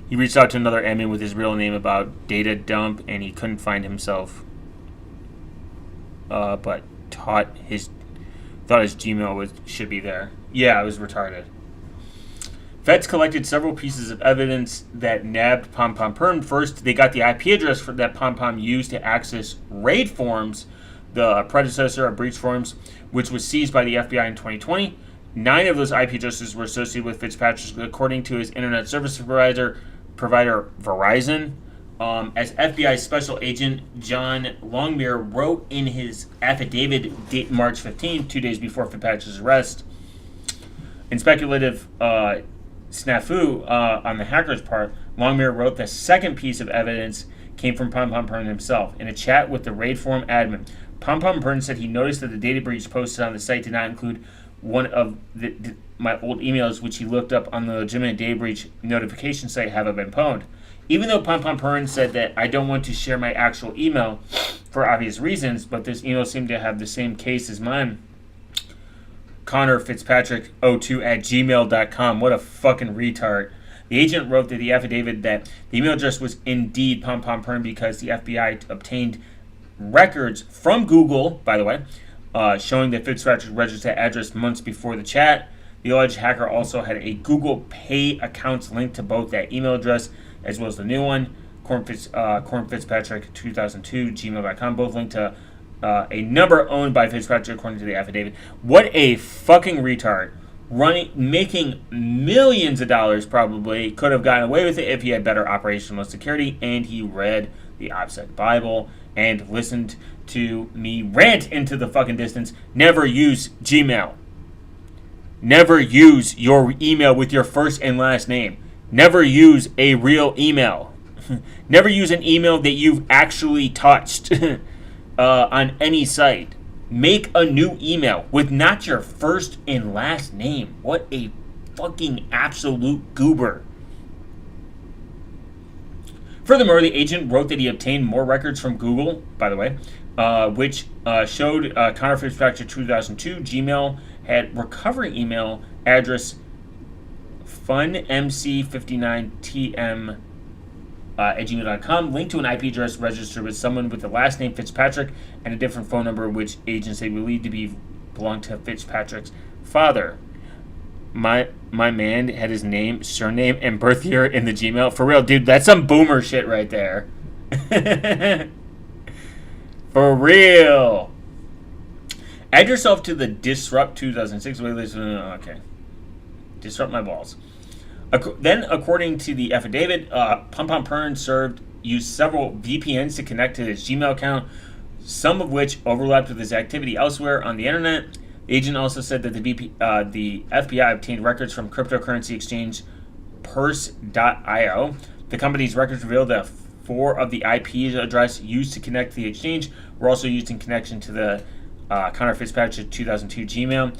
He reached out to another admin with his real name about data dump, and he couldn't find himself. But thought his Gmail should be there. Yeah, it was retarded. Feds collected several pieces of evidence that nabbed Pom Pom Purin. First, they got the IP address that Pom Pom used to access Raid Forms, the predecessor of Breach Forms, which was seized by the FBI in 2020. 9 of those IP addresses were associated with Fitzpatrick, according to his internet service provider Verizon. As FBI Special Agent John Longmire wrote in his affidavit dated March 15, 2 days before Fitzpatrick's arrest, in speculative snafu on the hacker's part, Longmire wrote the second piece of evidence came from Pom Pom Purin himself. In a chat with the Raid Form admin, Pom Pom Pern said he noticed that the data breach posted on the site did not include one of my old emails, which he looked up on the legitimate data breach notification site haven't been pwned. Even though Pom Pom Pern said that I don't want to share my actual email for obvious reasons, but this email seemed to have the same case as mine. Connor Fitzpatrick02 at gmail.com. What a fucking retard. The agent wrote that the affidavit that the email address was indeed Pom Pom Pern because the FBI obtained records from Google, by the way, showing that Fitzpatrick registered that address months before the chat. The alleged hacker also had a Google Pay account linked to both that email address as well as the new one, Corn Fitzpatrick 2002 gmail.com, both linked to a number owned by Fitzpatrick according to the affidavit. What a fucking retard. Making millions of dollars probably, could have gotten away with it if he had better operational security and he read the opsec Bible and listened to me rant into the fucking distance. Never use Gmail. Never use your email with your first and last name. Never use a real email. Never use an email that you've actually touched on any site. Make a new email with not your first and last name. What a fucking absolute goober. Furthermore, the agent wrote that he obtained more records from Google, by the way, which showed Connor Fitzpatrick 2002 Gmail had recovery email address funmc59tm at gmail.com, linked to an IP address registered with someone with the last name Fitzpatrick and a different phone number, which agents they believed to belong to Fitzpatrick's father. My man had his name, surname, and birth year in the Gmail. For real, dude, that's some boomer shit right there. For real. Add yourself to the Disrupt 2006. Okay. Disrupt my balls. Then, according to the affidavit, Pom Pom Pern used several VPNs to connect to his Gmail account, some of which overlapped with his activity elsewhere on the internet. The agent also said that the FBI obtained records from cryptocurrency exchange Purse.io. The company's records revealed that 4 of the IP address used to connect to the exchange were also used in connection to the Connor Fitzpatrick 2002 Gmail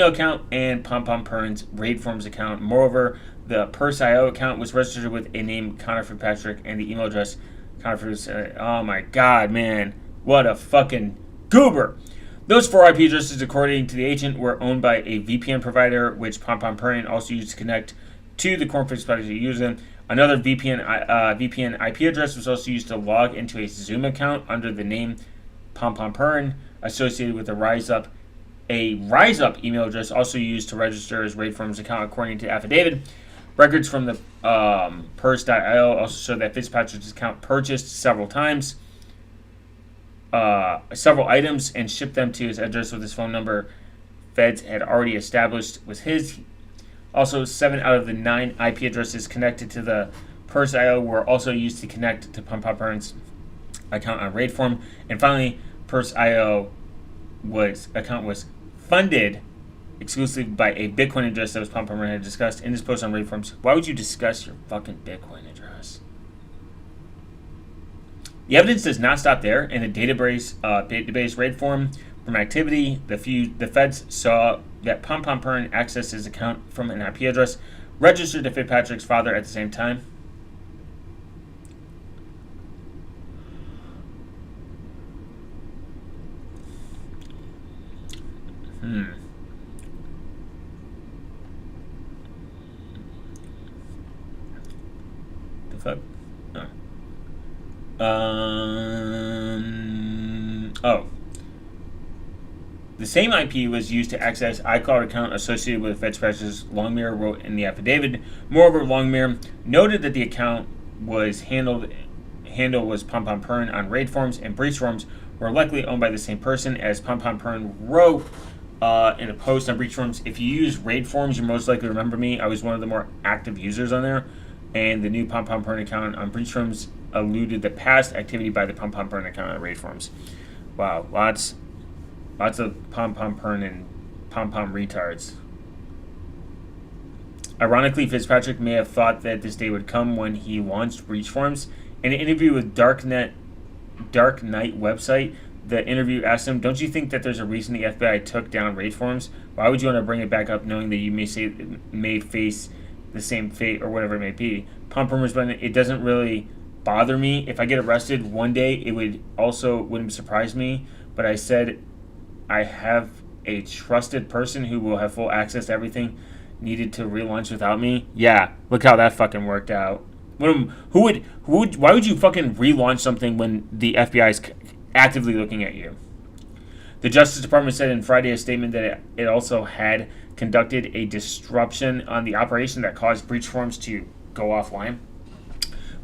account and Pom Pom Pern's Raid Forms account. Moreover, the Purse.io account was registered with a name Connor Fitzpatrick and the email address Connor Fitzpatrick. Oh my god, man. What a fucking goober. Those 4 IP addresses, according to the agent, were owned by a VPN provider, which Pom Pom Pern also used to connect to the Corn Fitzpatrick user. Another VPN IP address was also used to log into a Zoom account under the name Pom Pom Pern, associated with a Rise Up. A Rise Up email address also used to register his Raid Forms account, according to the affidavit. Records from the Purse.io also show that Fitzpatrick's account purchased several items and shipped them to his address with his phone number Feds had already established was his. Also, 7 out of the 9 IP addresses connected to the Purse.io were also used to connect to Pom Pom Pern's account on Raidform. And finally, Purse.io account was funded exclusively by a Bitcoin address that was Pom Pom Pern had discussed in his post on Raidforms. Why would you discuss your fucking Bitcoin address? The evidence does not stop there. In the database Raidform from activity, the feds saw that Pom Pom Pern accessed his account from an IP address registered to Fitzpatrick's father at the same time. The fuck? Oh. The same IP was used to access iCloud account associated with Fitzpatrick's. Longmire wrote in the affidavit. Moreover, Longmire noted that the account was handle was Pom Pom Pern on raid forms and breach forms were likely owned by the same person. As Pom Pom Pern wrote in a post on breach forms, if you use raid forms, you most likely remember me. I was one of the more active users on there, and the new Pom Pom Pern account on breach forms alluded the past activity by the Pom Pom Pern account on raid forms. Wow, lots of Pom Pom Pern and Pom Pom retards. Ironically, Fitzpatrick may have thought that this day would come when he launched breach forms. In an interview with Dark Knight website, the interview asked him, "Don't you think that there's a reason the FBI took down raid forms? Why would you want to bring it back up, knowing that you may face the same fate or whatever it may be?" Pomper responded, "It doesn't really bother me. If I get arrested one day, it wouldn't surprise me. But I said I have a trusted person who will have full access to everything needed to relaunch without me." Yeah, look how that fucking worked out. Why would you fucking relaunch something when the FBI is actively looking at you? The Justice Department said in Friday's statement that it also had conducted a disruption on the operation that caused breach forms to go offline.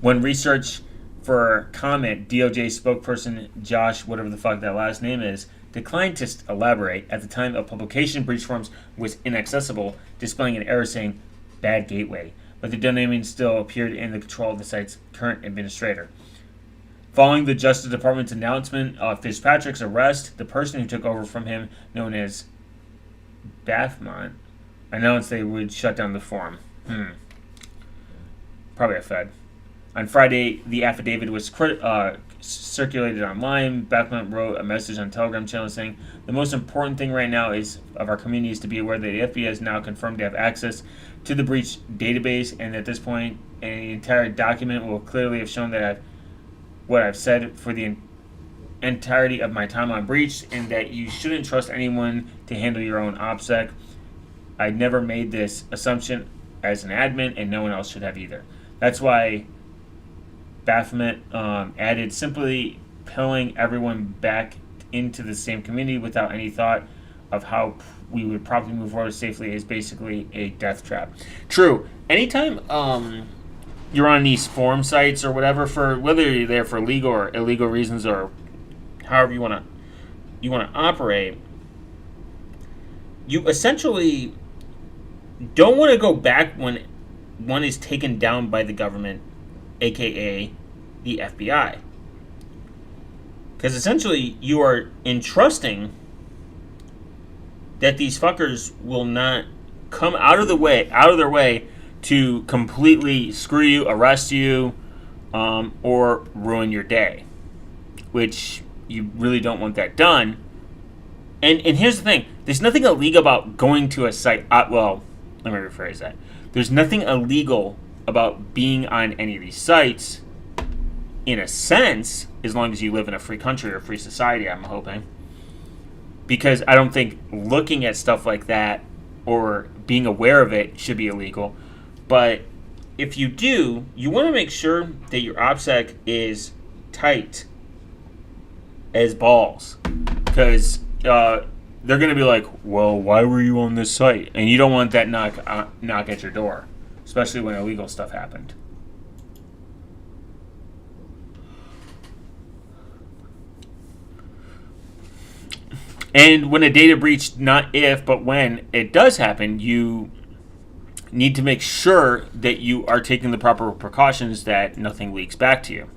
When research for comment, DOJ spokesperson Josh, whatever the fuck that last name is, declined to elaborate. At the time of publication, breach forms was inaccessible, displaying an error saying "bad gateway," but the domain still appeared in the control of the site's current administrator. Following the Justice Department's announcement of Fitzpatrick's arrest, the person who took over from him, known as Bathmont, announced they would shut down the forum. Probably a Fed. On Friday, the affidavit was circulated online. Bathmont wrote a message on Telegram channel saying, "The most important thing right now of our community is to be aware that the FBI has now confirmed to have access to the breach database, and at this point, an entire document will clearly have shown that what I've said for the entirety of my time on breach, and that you shouldn't trust anyone to handle your own OPSEC. I never made this assumption as an admin, and no one else should have either." That's why Baphomet added, "Simply pulling everyone back into the same community without any thought of how we would properly move forward safely is basically a death trap." True. Anytime you're on these forum sites or whatever, for whether you're there for legal or illegal reasons or however you want to operate, you essentially don't want to go back when one is taken down by the government, aka the FBI, because essentially you are entrusting that these fuckers will not come out of their way to completely screw you, arrest you, or ruin your day, which you really don't want that done. And here's the thing: there's nothing illegal about going to a site. Well, let me rephrase that. There's nothing illegal about being on any of these sites, in a sense, as long as you live in a free country or a free society, I'm hoping. Because I don't think looking at stuff like that or being aware of it should be illegal. But if you do, you want to make sure that your OPSEC is tight as balls. Because they're going to be like, "Well, why were you on this site?" And you don't want that knock at your door, especially when illegal stuff happened. And when a data breach, not if, but when it does happen, you need to make sure that you are taking the proper precautions that nothing leaks back to you.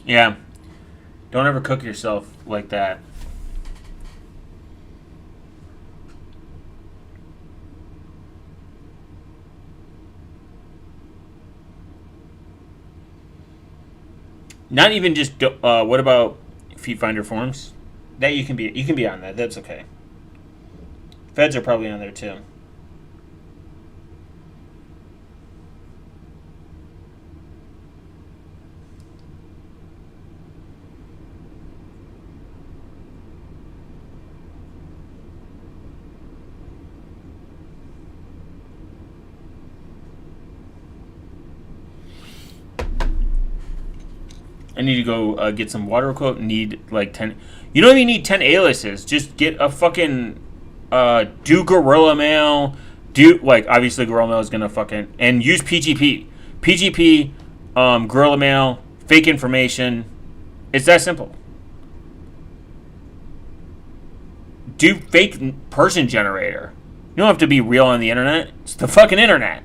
Yeah. Don't ever cook yourself like that. Not even just. What about Feet Finder forums? That you can be on that. That's okay. Feds are probably on there too. I need to go get some water quote. Need like 10. You don't even need 10 aliases. Just get a fucking do Gorilla Mail. Do like obviously Gorilla Mail is gonna fucking and use PGP. PGP, Gorilla Mail, fake information. It's that simple. Do fake person generator. You don't have to be real on the internet. It's the fucking internet.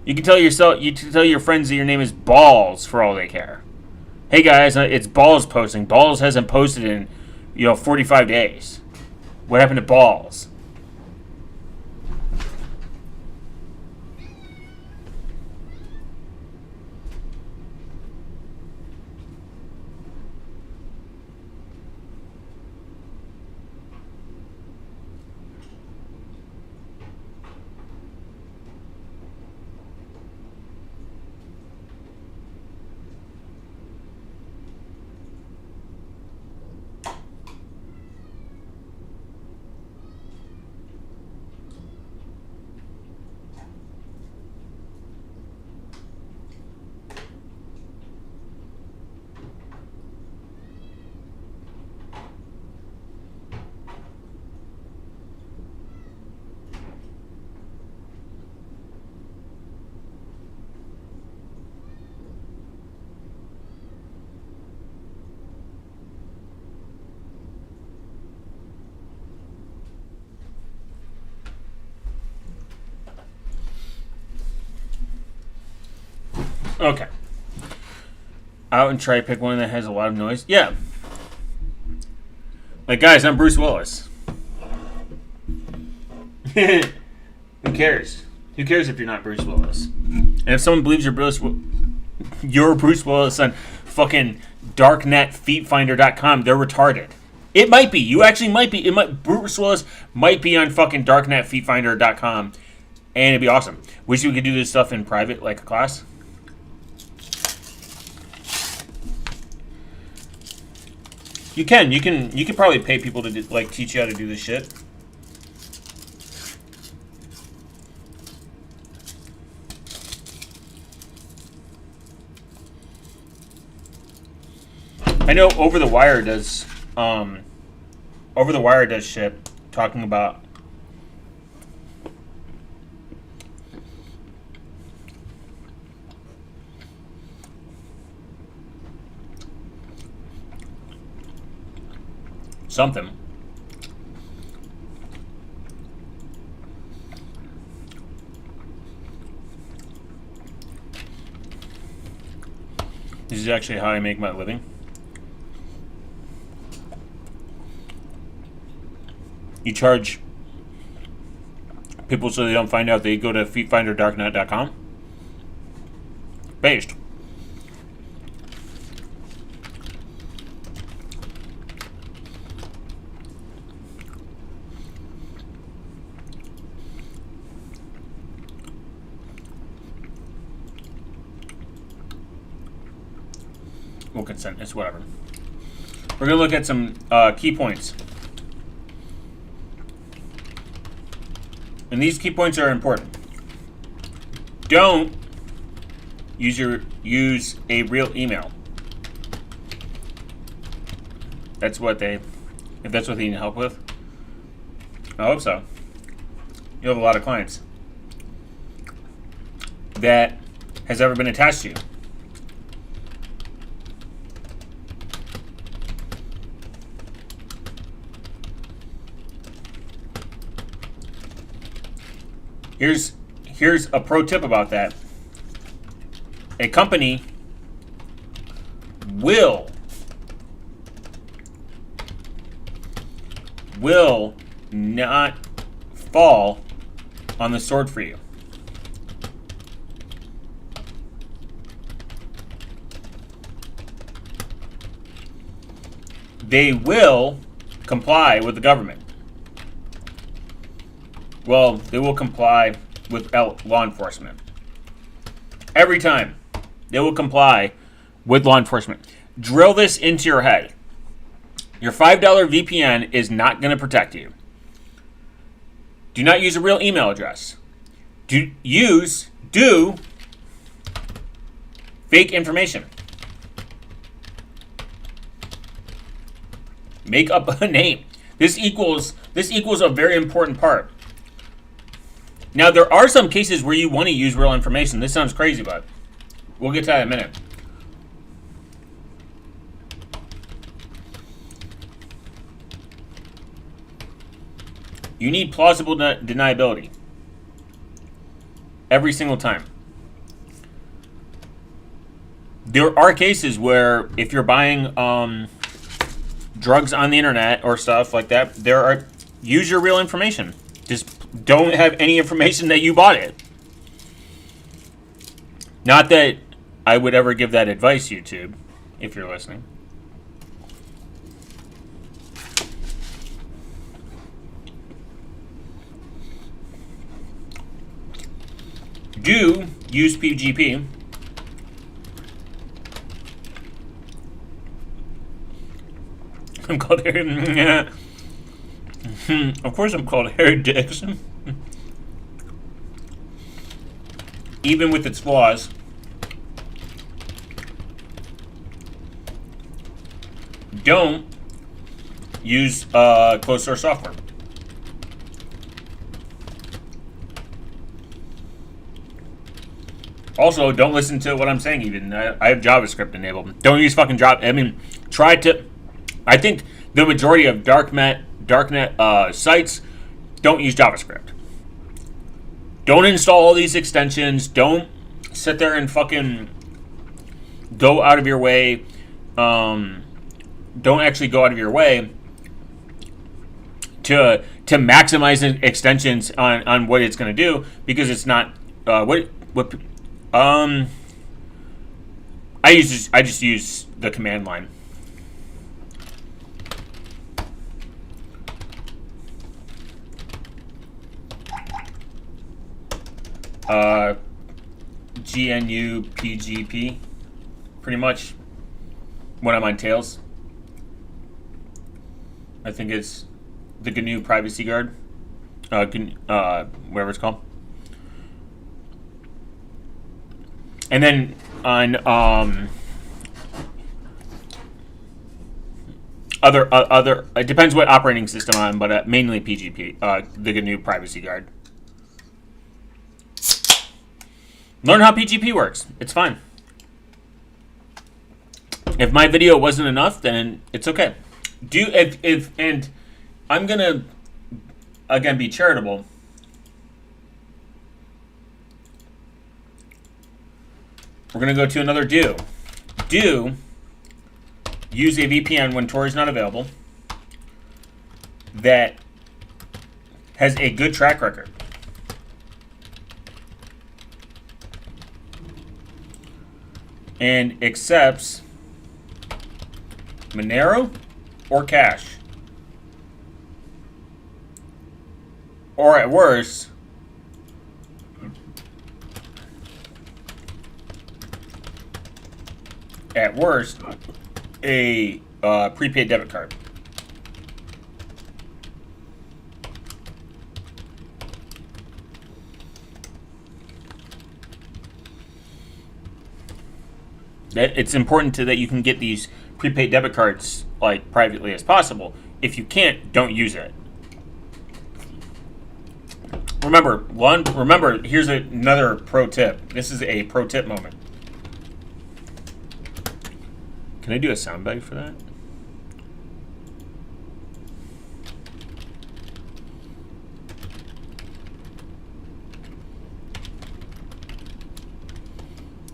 You can tell yourself. You can tell your friends that your name is Balls for all they care. Hey guys, it's Balls posting. Balls hasn't posted in 45 days. What happened to Balls? Okay. Out and try to pick one that has a lot of noise. Yeah. Like, guys, I'm Bruce Willis. Who cares? Who cares if you're not Bruce Willis? And if someone believes you're Bruce Willis on fucking darknetfeetfinder.com, they're retarded. It might be. You actually might be. Bruce Willis might be on fucking darknetfeetfinder.com, and it'd be awesome. Wish we could do this stuff in private, like a class. You can probably pay people to teach you how to do this shit. I know Over the Wire does shit talking about something. This is actually how I make my living. You charge people so they don't find out. They go to feetfinderdarknet.com. Based. We'll consent. It's whatever. We're going to look at some key points. And these key points are important. Don't use a real email. If that's what they need help with. I hope so. You have a lot of clients that has ever been attached to you. Here's a pro tip about that. A company will not fall on the sword for you. They will comply with the government. Well, they will comply with law enforcement. Every time, they will comply with law enforcement. Drill this into your head. Your $5 VPN is not going to protect you. Do not use a real email address. Do fake information. Make up a name. This equals a very important part. Now, there are some cases where you want to use real information. This sounds crazy, but we'll get to that in a minute. You need plausible deniability every single time. There are cases where if you're buying drugs on the internet or stuff like that, use your real information. Just don't have any information that you bought it. Not that I would ever give that advice, YouTube, if you're listening. Do use PGP. I'm called Harry. Of course I'm called Harry Dixon. Even with its flaws. Don't use closed source software. Also, don't listen to what I'm saying even. I have JavaScript enabled. Don't use fucking Java. I mean, try to... I think the majority of darknet sites don't use JavaScript. Don't install all these extensions. Don't sit there and fucking go out of your way. Don't actually go out of your way to maximize extensions on what it's going to do, because it's not I just use the command line. GNU PGP, pretty much when I'm on Tails. I think it's the GNU Privacy Guard, whatever it's called. And then on other, it depends what operating system I'm on, but mainly PGP, the GNU Privacy Guard. Learn how PGP works. It's fine. If my video wasn't enough, then it's okay. And I'm gonna again be charitable. We're gonna go to another do. Do use a VPN when Tor is not available that has a good track record. And accepts Monero or cache. Or at worst, a prepaid debit card. It's important that you can get these prepaid debit cards like privately as possible. If you can't, don't use it. Remember, here's another pro tip. This is a pro tip moment. Can I do a soundbite for that?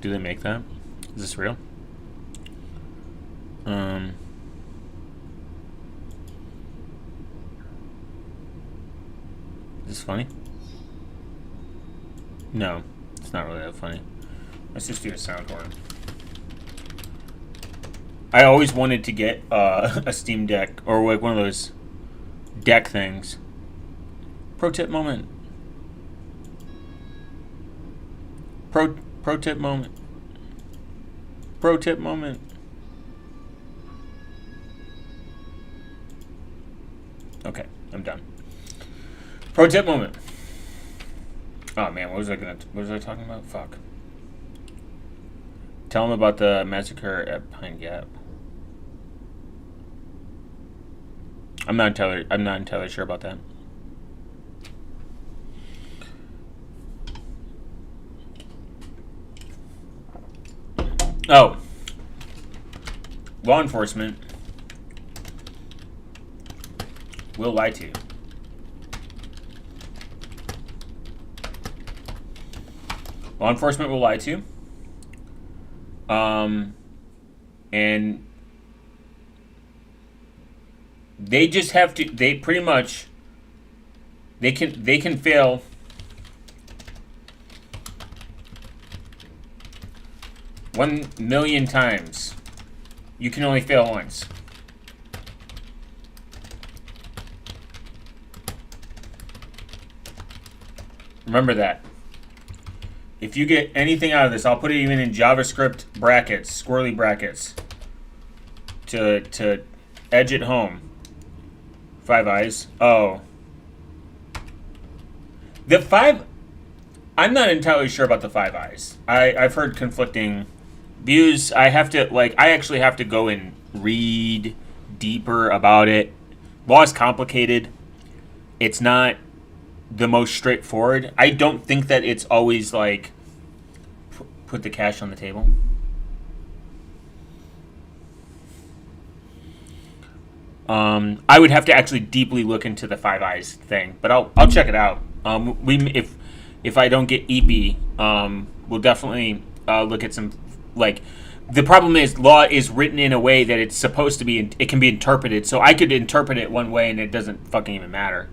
Do they make that? Is this real? Is this funny? No, it's not really that funny. Let's just do a sound horn. I always wanted to get a Steam Deck or like one of those deck things. Pro tip moment. Pro tip moment. Pro tip moment. Okay, I'm done. Pro tip moment. Oh man, what was I talking about? Fuck. Tell them about the massacre at Pine Gap. I'm not entirely sure about that. Oh, law enforcement will lie to you. Law enforcement will lie to you. And they just have to. They pretty much. They can fail. One million times. You can only fail once. Remember that. If you get anything out of this, I'll put it even in JavaScript brackets, squirrely brackets, to edge it home. Five Eyes. Oh. The five... I'm not entirely sure about the Five Eyes. I've heard conflicting views. I actually have to go and read deeper about it. Law is complicated. It's not the most straightforward. I don't think that it's always like put the cash on the table. I would have to actually deeply look into the Five Eyes thing, but I'll check it out. If I don't get EP, we'll definitely look at some, like, the problem is law is written in a way that it's supposed to be, it can be interpreted. So I could interpret it one way and it doesn't fucking even matter.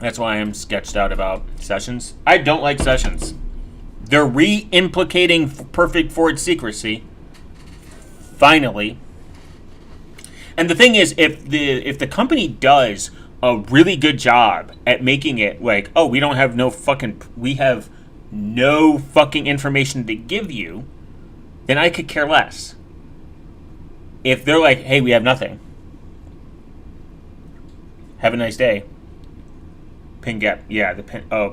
That's why I'm sketched out about sessions. I don't like sessions. They're re-implicating perfect forward secrecy. Finally. And the thing is, if the company does a really good job at making it like, oh, we have no fucking information to give you, then I could care less. If they're like, hey, we have nothing. Have a nice day. Pin Gap, yeah,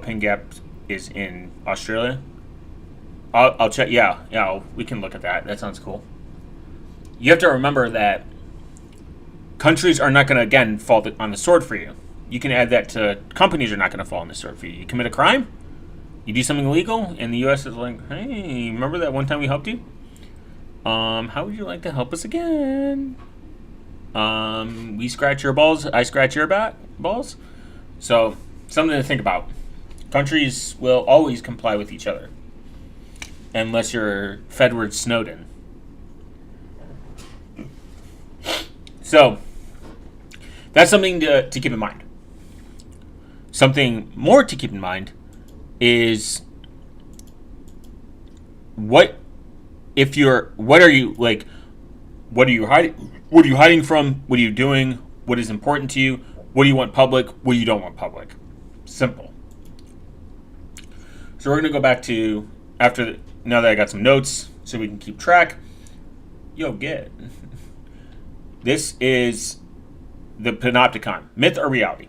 Pin Gap is in Australia. I'll check. Yeah, we can look at that. That sounds cool. You have to remember that countries are not going to, again, fall on the sword for you. You can add that to companies are not going to fall on the sword for you. You commit a crime, you do something illegal, and the U.S. is like, hey, remember that one time we helped you? How would you like to help us again? We scratch your balls, I scratch your balls. So, something to think about. Countries will always comply with each other. Unless you're Fedward Snowden. So, that's something to keep in mind. Something more to keep in mind is what are you hiding? What are you hiding from? What are you doing? What is important to you? What do you want public? What do you don't want public? Simple. So we're going to go back to now that I got some notes so we can keep track. Yo, get. This is the Panopticon. Myth or reality?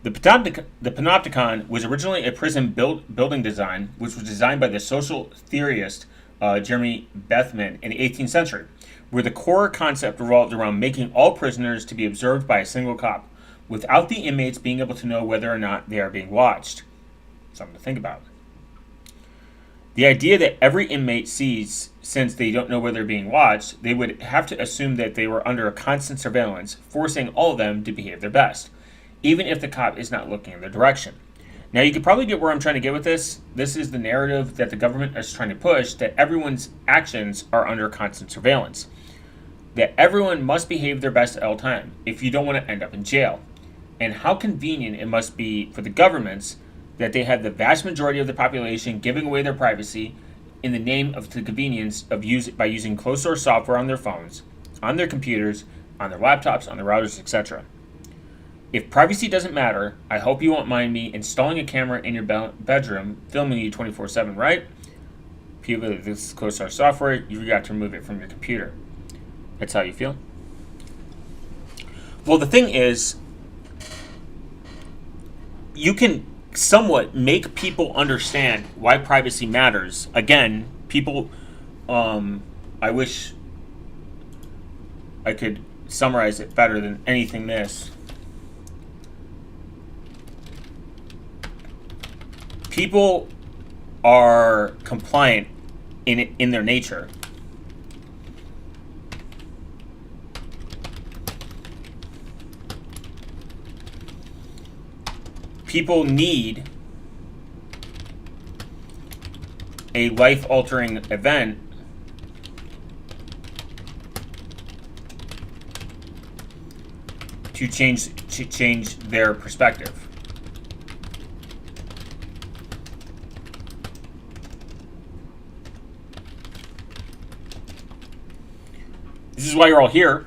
The Panopticon was originally a prison building design, which was designed by the social theorist Jeremy Bethman in the 18th century, where the core concept revolved around making all prisoners to be observed by a single cop, without the inmates being able to know whether or not they are being watched. Something to think about. The idea that every inmate sees, since they don't know whether they're being watched, they would have to assume that they were under a constant surveillance, forcing all of them to behave their best, even if the cop is not looking in their direction. Now, you can probably get where I'm trying to get with this. This is the narrative that the government is trying to push, that everyone's actions are under constant surveillance, that everyone must behave their best at all time if you don't want to end up in jail. And how convenient it must be for the governments that they have the vast majority of the population giving away their privacy in the name of the convenience of by using closed source software on their phones, on their computers, on their laptops, on their routers, etc. If privacy doesn't matter, I hope you won't mind me installing a camera in your bedroom, filming you 24/7, right? People, this is closed source software, you forgot to remove it from your computer. That's how you feel? Well, the thing is, you can somewhat make people understand why privacy matters. Again, people, I wish I could summarize it better than anything this. People are compliant in their nature. People need a life-altering event to change their perspective. This is why you're all here.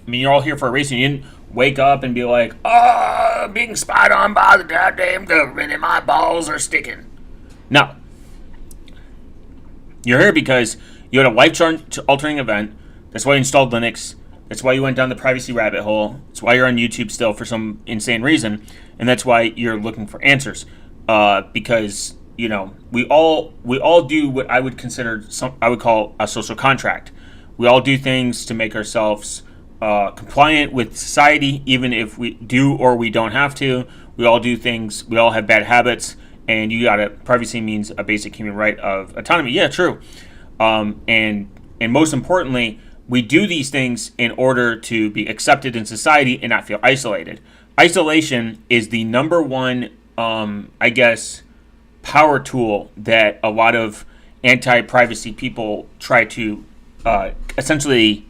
I mean, you're all here for a reason. You didn't wake up and be like, "Oh, I'm being spied on by the goddamn government and my balls are sticking." No. You're here because you had a life-altering event. That's why you installed Linux. That's why you went down the privacy rabbit hole. That's why you're on YouTube still for some insane reason. And that's why you're looking for answers. Because, you know, we all do what I would consider, I would call a social contract. We all do things to make ourselves compliant with society, even if we do or we don't have to. We all do things. We all have bad habits. And privacy means a basic human right of autonomy. Yeah, true. And most importantly, we do these things in order to be accepted in society and not feel isolated. Isolation is the number one, power tool that a lot of anti-privacy people try to essentially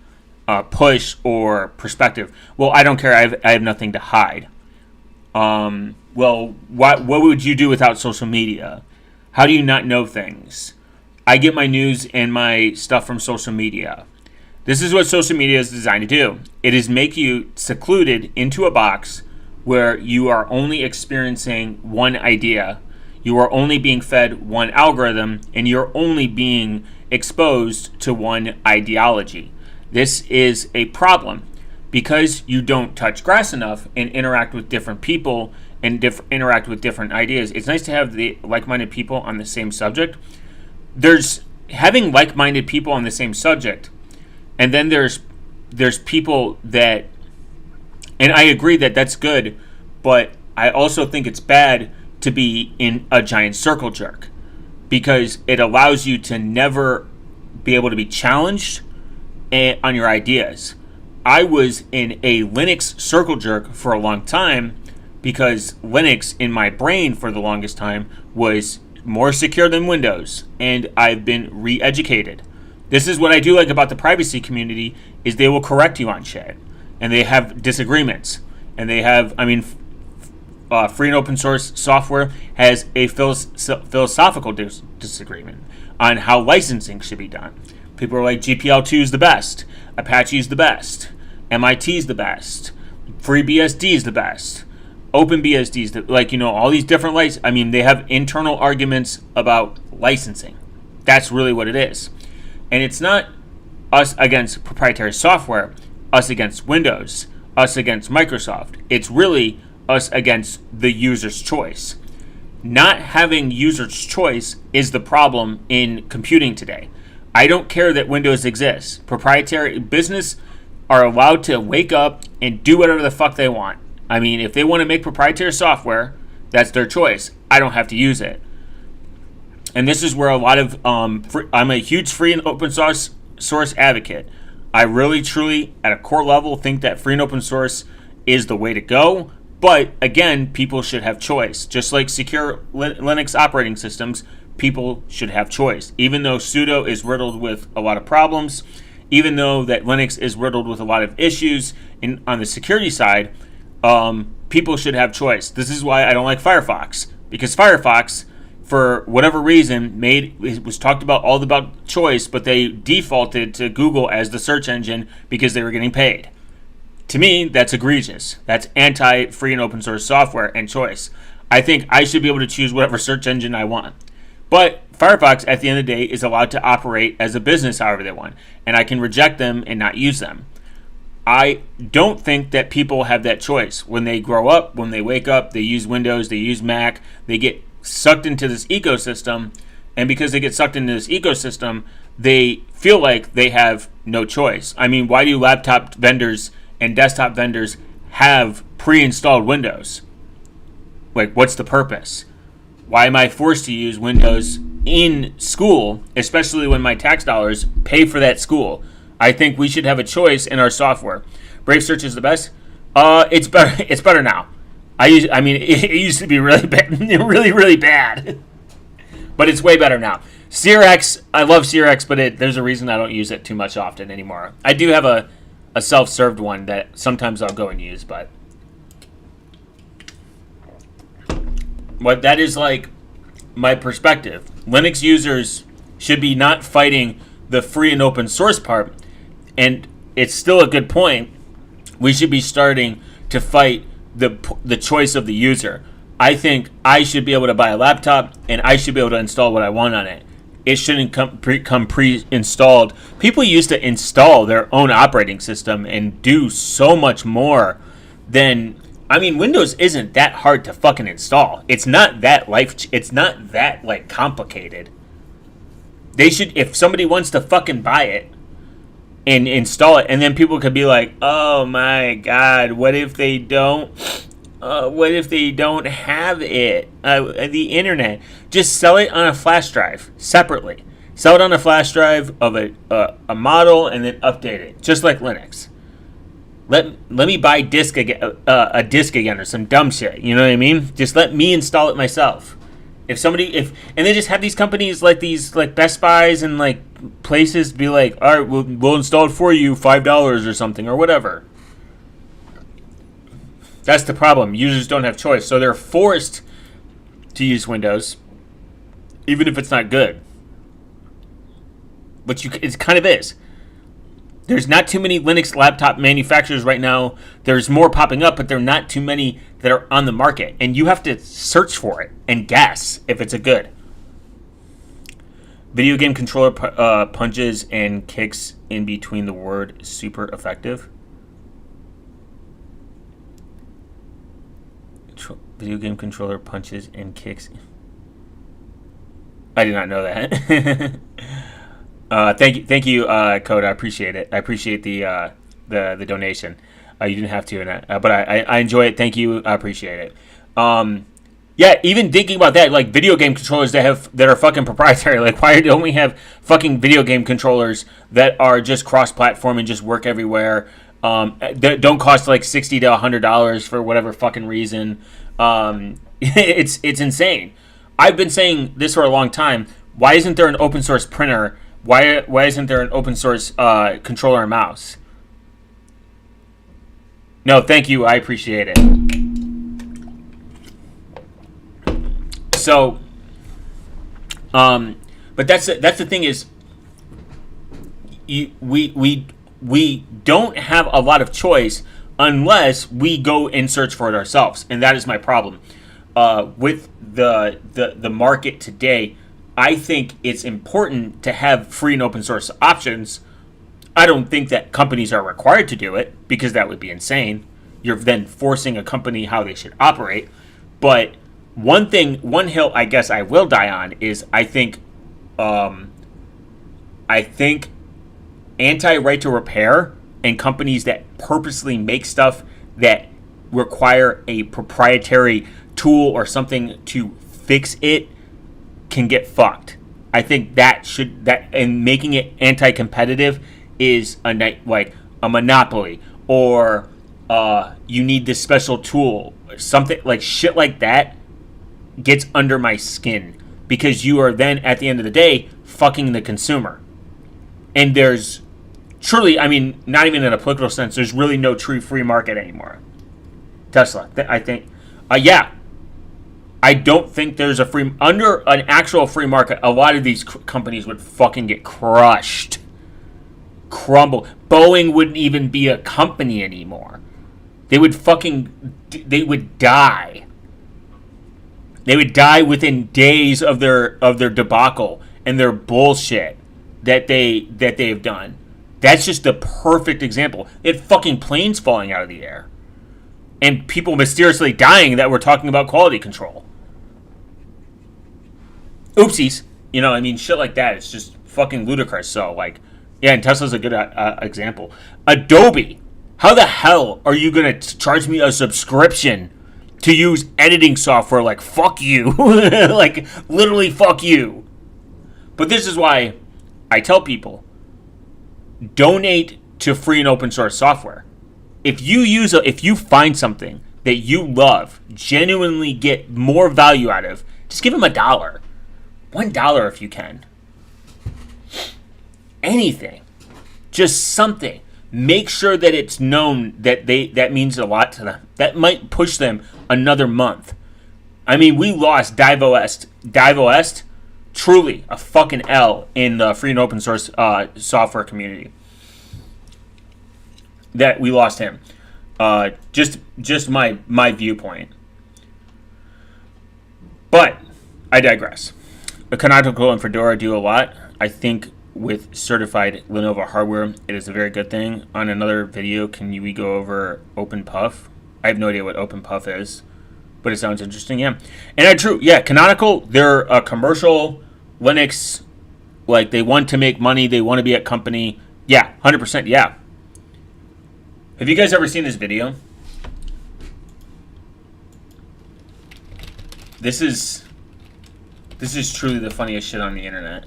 push or perspective. Well, I don't care. I have nothing to hide. Well, what would you do without social media? How do you not know things? I get my news and my stuff from social media. This is what social media is designed to do. It is make you secluded into a box where you are only experiencing one idea. You are only being fed one algorithm, and you're only being exposed to one ideology. This is a problem because you don't touch grass enough and interact with different people and interact with different ideas. It's nice to have the like-minded people on the same subject. There's having like-minded people on the same subject, and then there's people that, and I agree that that's good, but I also think it's bad to be in a giant circle jerk because it allows you to never be able to be challenged on your ideas. I was in a Linux circle jerk for a long time because Linux in my brain for the longest time was more secure than Windows, and I've been re-educated. This is what I do like about the privacy community is they will correct you on shit, and they have disagreements, and they have, free and open source software has a philosophical disagreement on how licensing should be done. People are like, GPL2 is the best, Apache is the best, MIT is the best, FreeBSD is the best, OpenBSD is the, all these different they have internal arguments about licensing. That's really what it is. And it's not us against proprietary software, us against Windows, us against Microsoft. It's really us against the user's choice. Not having user's choice is the problem in computing today. I don't care that Windows exists. Proprietary business are allowed to wake up and do whatever the fuck they want. If they want to make proprietary software, that's their choice. I don't have to use it. And this is where a lot of, I'm a huge free and open source advocate. I really, truly, at a core level, think that free and open source is the way to go. But again, people should have choice. Just like secure Linux operating systems, people should have choice. Even though sudo is riddled with a lot of problems, even though that Linux is riddled with a lot of issues on the security side, people should have choice. This is why I don't like Firefox, because Firefox, for whatever reason, it was talked about all about choice, but they defaulted to Google as the search engine because they were getting paid. To me, that's egregious. That's anti-free and open source software and choice. I think I should be able to choose whatever search engine I want. But Firefox, at the end of the day, is allowed to operate as a business however they want, and I can reject them and not use them. I don't think that people have that choice. When they grow up, when they wake up, they use Windows, they use Mac, they get sucked into this ecosystem, and because they get sucked into this ecosystem, they feel like they have no choice. I mean, why do laptop vendors and desktop vendors have pre-installed Windows? Like, what's the purpose? Why am I forced to use Windows in school, especially when my tax dollars pay for that school? I think we should have a choice in our software. Brave Search is the best. It's better. It's better now. It used to be really bad, really bad, but it's way better now. CRX, I love CRX, but there's a reason I don't use it too much often anymore. I do have a self-served one that sometimes I'll go and use, but that is like my perspective. Linux users should be not fighting the free and open source part, and it's still a good point. We should be starting to fight the choice of the user. I think I should be able to buy a laptop, and I should be able to install what I want on it. It shouldn't come pre-installed. People used to install their own operating system and do so much more than... Windows isn't that hard to fucking install. It's not that complicated. They should, if somebody wants to fucking buy it and install it, and then people could be like, "Oh my god, what if they don't? What if they don't have it? The internet? Just sell it on a flash drive separately. Sell it on a flash drive of a model, and then update it, just like Linux. Let me buy a disc again or some dumb shit. You know what I mean? Just let me install it myself. And they just have these companies like Best Buys and like places be like, all right, we'll install it for you, $5 or something or whatever. That's the problem. Users don't have choice, so they're forced to use Windows, even if it's not good. But it kind of is. There's not too many Linux laptop manufacturers right now. There's more popping up, but there are not too many that are on the market. And you have to search for it and guess if it's a good. Video game controller punches and kicks in between the word super effective. Video game controller punches and kicks. I did not know that. Thank you, Code. I appreciate it. I appreciate the donation. You didn't have to, but I enjoy it. Thank you. I appreciate it. Yeah, even thinking about that, like video game controllers that are fucking proprietary. Like, why don't we have fucking video game controllers that are just cross-platform and just work everywhere? That don't cost like $60 to $100 for whatever fucking reason. It's insane. I've been saying this for a long time. Why isn't there an open source printer? Why isn't there an open source controller and mouse? No, thank you. I appreciate it. So, but that's the thing is, we don't have a lot of choice unless we go and search for it ourselves, and that is my problem with the market today. I think it's important to have free and open source options. I don't think that companies are required to do it because that would be insane. You're then forcing a company how they should operate. But one hill I guess I will die on is I think anti-right to repair and companies that purposely make stuff that require a proprietary tool or something to fix it can get fucked. I think and making it anti-competitive is like a monopoly, or you need this special tool, something like shit like that gets under my skin, because you are then at the end of the day fucking the consumer. And there's truly, not even in a political sense, there's really no true free market anymore. Tesla, I think, yeah. I don't think there's under an actual free market, a lot of these companies would fucking get crushed. Crumble. Boeing wouldn't even be a company anymore. They would die. They would die within days of their debacle and their bullshit that they've done. That's just the perfect example. It fucking planes falling out of the air. And people mysteriously dying that we're talking about quality control. Oopsies. Shit like that. It's just fucking ludicrous. So, Yeah, and Tesla's a good example. Adobe. How the hell are you going to charge me a subscription to use editing software? Like, fuck you. Like, literally, fuck you. But this is why I tell people, donate to free and open source software. If you find something that you love, genuinely get more value out of, just give them $1. $1 if you can. Anything. Just something. Make sure that it's known that that means a lot to them. That might push them another month. I mean, we lost Divo truly a fucking L in the free and open source software community. That we lost him. Just my viewpoint. But I digress. Canonical and Fedora do a lot. I think with certified Lenovo hardware, it is a very good thing. On another video, we go over OpenPuff? I have no idea what OpenPuff is, but it sounds interesting, yeah. And true, yeah, Canonical, they're a commercial Linux, like they want to make money, they want to be a company. Yeah, 100%, yeah. Have you guys ever seen this video? This is truly the funniest shit on the internet.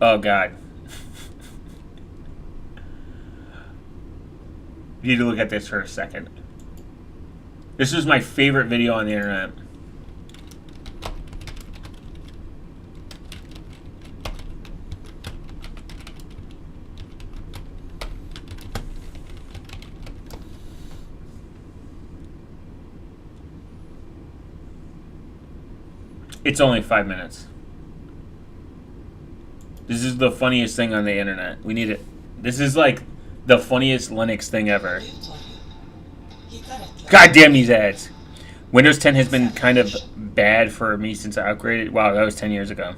Oh, God. You need to look at this for a second. This was my favorite video on the internet. It's only 5 minutes. This is the funniest thing on the internet. We need it. This is like the funniest Linux thing ever. God damn these ads. Windows 10 has been kind of bad for me since I upgraded. Wow, that was 10 years ago.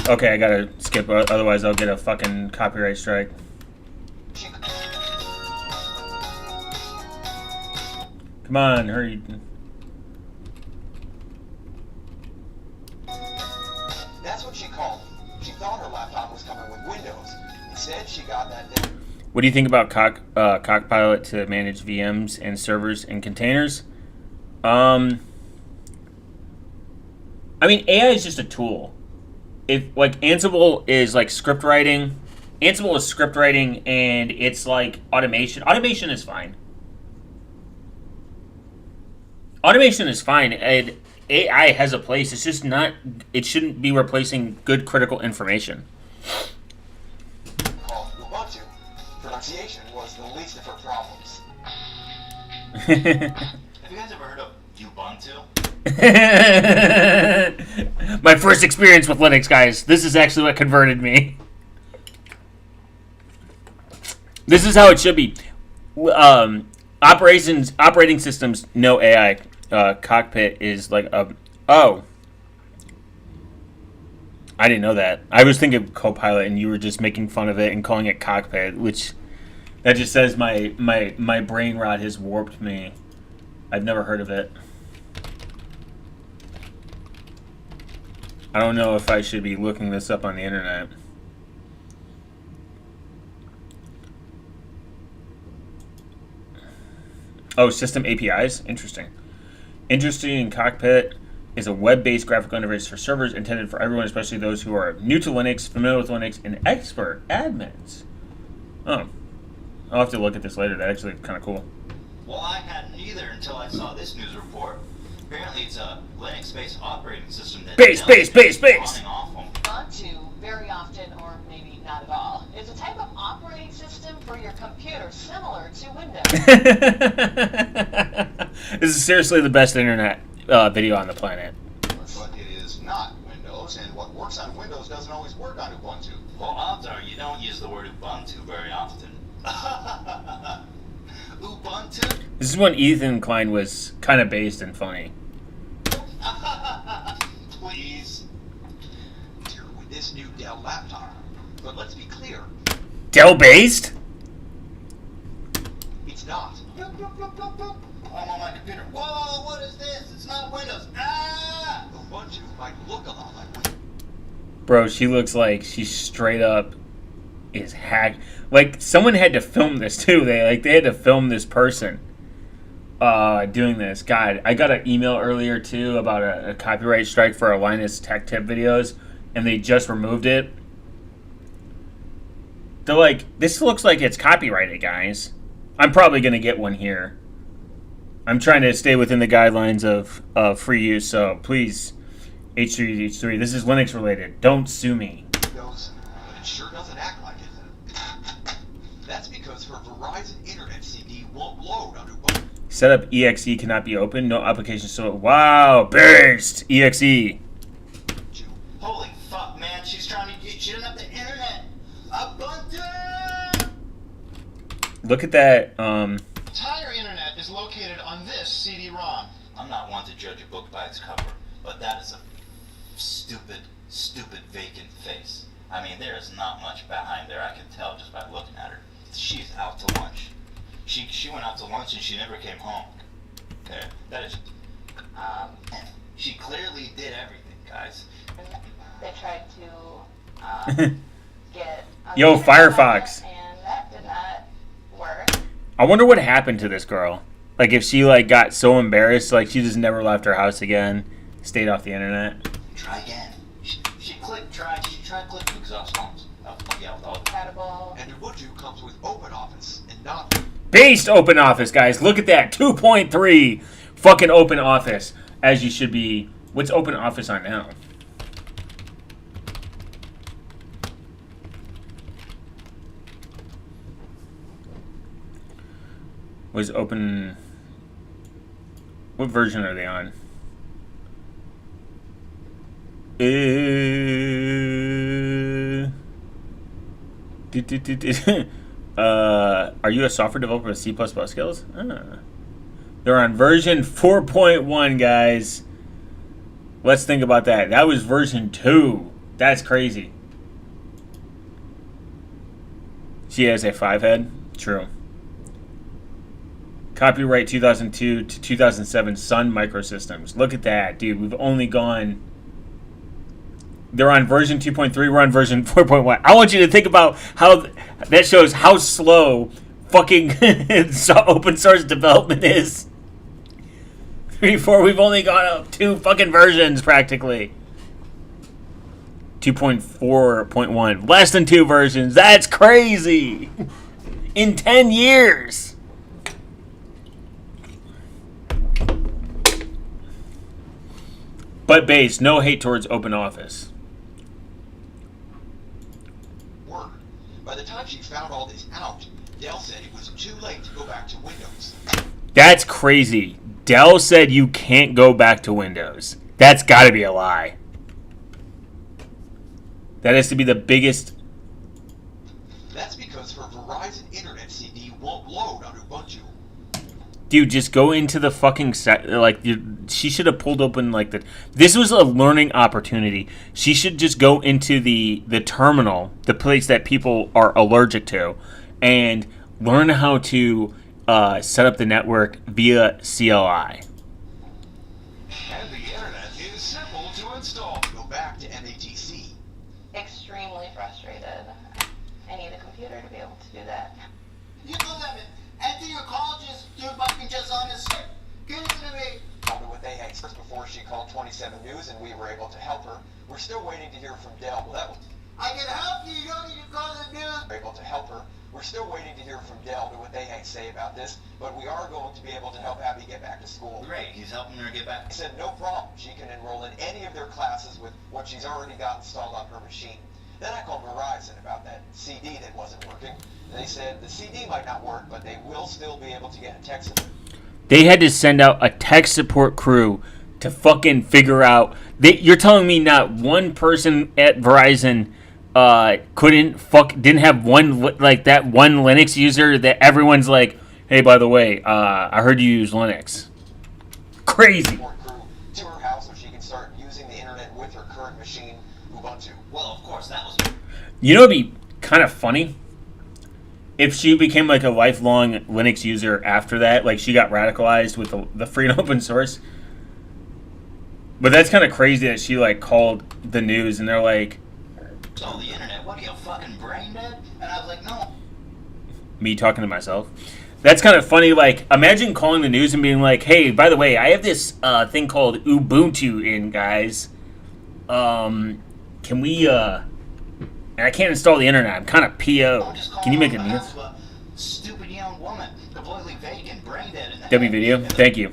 Okay, I gotta skip, otherwise I'll get a fucking copyright strike. Come on, hurry. That's what she called. She thought her laptop was coming with Windows. Instead, she got that thing. What do you think about Cockpilot to manage VMs and servers and containers? I mean, AI is just a tool. If like Ansible is like script writing, Ansible is script writing, and it's like automation. Automation is fine. Automation is fine, and AI has a place. It's just not. It shouldn't be replacing good critical information. Pronunciation was the least of her problems. Have you guys ever heard of Ubuntu? My first experience with Linux, guys. This is actually what converted me. This is how it should be. Operating systems, no AI. Cockpit is like a... Oh. I didn't know that. I was thinking Copilot, and you were just making fun of it and calling it Cockpit, which... That just says my brain rot has warped me. I've never heard of it. I don't know if I should be looking this up on the internet. Oh, system APIs? Interesting. Interesting. Cockpit is a web-based graphical interface for servers intended for everyone, especially those who are new to Linux, familiar with Linux, and expert admins. Oh. I'll have to look at this later. That actually kind of cool. Well, I hadn't either until I saw this news report. Apparently, it's a Linux-based operating system that Base. Ubuntu, very often, or maybe not at all, is a type of operating system for your computer similar to Windows. This is seriously the best internet video on the planet. But it is not Windows, and what works on Windows doesn't always work on Ubuntu. Well, odds are you don't use the word Ubuntu very often. Ubuntu? This is when Ethan Klein was kind of based and funny. Please. With this new Dell laptop. But let's be clear, Dell based? it's not. I'm on my computer. Whoa, what is this? It's not Windows. Ah! Ubuntu might look a lot like Windows. Bro, she looks like she straight up is hacked. Like, someone had to film this too. They had to film this person doing this. God, I got an email earlier too about a copyright strike for our Linus Tech Tip videos, and they just removed it. They're like, this looks like it's copyrighted, guys. I'm probably gonna get one here. I'm trying to stay within the guidelines of free use, so please, H3H3, this is Linux related. Don't sue me. Windows, but it sure doesn't act like it. That's because her Verizon Internet CD won't load on Ubuntu. Setup exe cannot be opened. No application. So wow, based exe. Holy fuck, man. She's trying to get. She doesn't have the internet. Ubuntu! Look at that. Entire internet is located on this CD-ROM. I'm not one to judge a book by its cover, but that is a stupid vacant face. I mean, there is not much behind there. I can tell just by looking at her. She's out to lunch. She went out to lunch and she never came home. There, that is. She clearly did everything, guys. They tried to get on Yo, the internet Firefox. and that did not work. I wonder what happened to this girl. Like, if she got so embarrassed, she just never left her house again, stayed off the internet. Try again. She tried click to exhaust pumps. Yeah, Compatible. And Ubuntu comes with OpenOffice and not. Based open office, guys. Look at that. 2.3 fucking open office. As you should be. What's open office on now? Was open. What version are they on? Are you a software developer with C++ skills? They're on version 4.1, guys. Let's think about that. That was version 2. That's crazy. She has a 5 head? True. Copyright 2002 to 2007 Sun Microsystems. Look at that, dude. We've only gone... They're on version 2.3. We're on version 4.1. I want you to think about how that shows how slow fucking open source development is. Before we've only gone up 2 fucking versions practically. 2.4.1. Less than 2 versions. That's crazy. In 10 years. But base, no hate towards open office. Word. By the time she found all this out, Dell said it was too late to go back to Windows. That's crazy. Dell said you can't go back to Windows. That's got to be a lie. That has to be the biggest... That's because her Verizon Internet CD won't load on Ubuntu. Dude, just go into the fucking set. She should have pulled open the. This was a learning opportunity. She should just go into the terminal, the place that people are allergic to, and learn how to set up the network via CLI. And the internet is simple to install. Go back to MATC. Extremely frustrated. I need a computer to be able to do that. You know that, man. Enter your colleges, dude, fucking just on this shit. Give it to me. Told her what they had first before she called 27 News and we were able to help her. We're still waiting to hear from Dell. Well, that was I can help you. You don't need to call the news. we're able to help her. We're still waiting to hear from Dell to what they had to say about this, but we are going to be able to help Abby get back to school. Great, he's helping her get back. I said no problem. She can enroll in any of their classes with what she's already got installed on her machine. Then I called Verizon about that CD that wasn't working. They said the CD might not work, but they will still be able to get a tech support. They had to send out a tech support crew to fucking figure out. You're telling me not one person at Verizon didn't have one that one Linux user that everyone's like, Hey, by the way, I heard you use Linux. Crazy. support crew to her house so she can start using the internet with her current machine, Ubuntu. Well, of course, that was. You know, it'd be kind of funny if she became like a lifelong Linux user after that. Like she got radicalized with the free and open source. But that's kind of crazy that she like called the news and they're like, Oh, the internet. What are you, fucking brain dead? And I was like, no. me talking to myself. That's kind of funny. Like, imagine calling the news and being like, "Hey, by the way, I have this thing called Ubuntu in, guys. Can we? And I can't install the internet. I'm kind of PO. Can you make a news? Stupid young woman, completely vacant, brain dead in the W head. video. And the Thank you.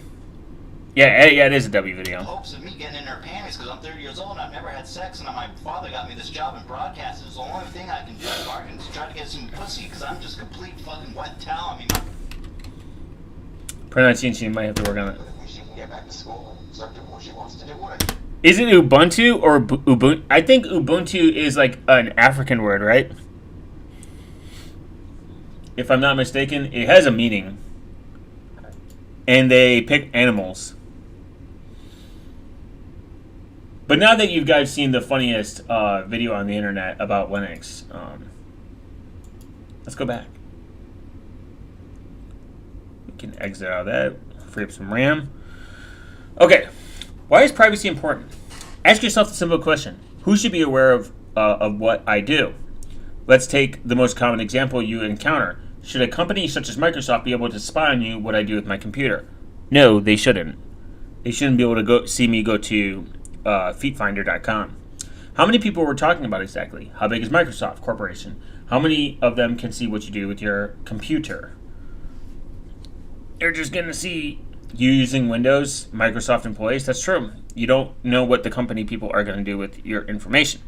Yeah, it is a W video. hopes of me getting in her panties because I'm 30 years old and I've never had sex, and my father got me this job in broadcasting. It's the only thing I can do is bargain to try to get some pussy because I'm just complete fucking wet towel. I mean, Pronunciation, you might have to work on it. But at least she can get back to school and start doing what she wants to do with it. Is it Ubuntu or Ubuntu? I think Ubuntu is like an African word, right? If I'm not mistaken, it has a meaning. And they pick animals. But now that you guys seen the funniest video on the internet about Linux, let's go back. We can exit out of that, free up some RAM. Okay, why is privacy important? Ask yourself the simple question: who should be aware of what I do? Let's take the most common example you encounter. Should a company such as Microsoft be able to spy on you what I do with my computer? No, they shouldn't. They shouldn't be able to go see me go to feetfinder.com. How many people we're talking about exactly? How big is Microsoft Corporation? How many of them can see what you do with your computer? They're just going to see you using Windows, Microsoft employees. That's true. You don't know what the company people are going to do with your information.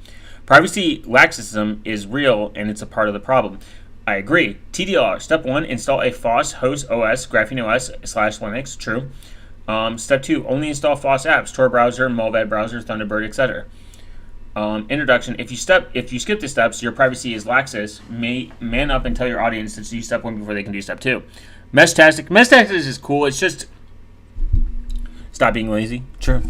Privacy laxism is real and it's a part of the problem. I agree. TDR. Step 1, install a FOSS host OS, Graphene OS /Linux. True. Step 2, only install FOSS apps, Tor browser, Molvad browser, Thunderbird, etc. Introduction. If you skip the steps, your privacy is laxist. Man up and tell your audience to do step 1 before they can do step 2. Meshtastic. Meshtastic is cool. It's just stop being lazy. True.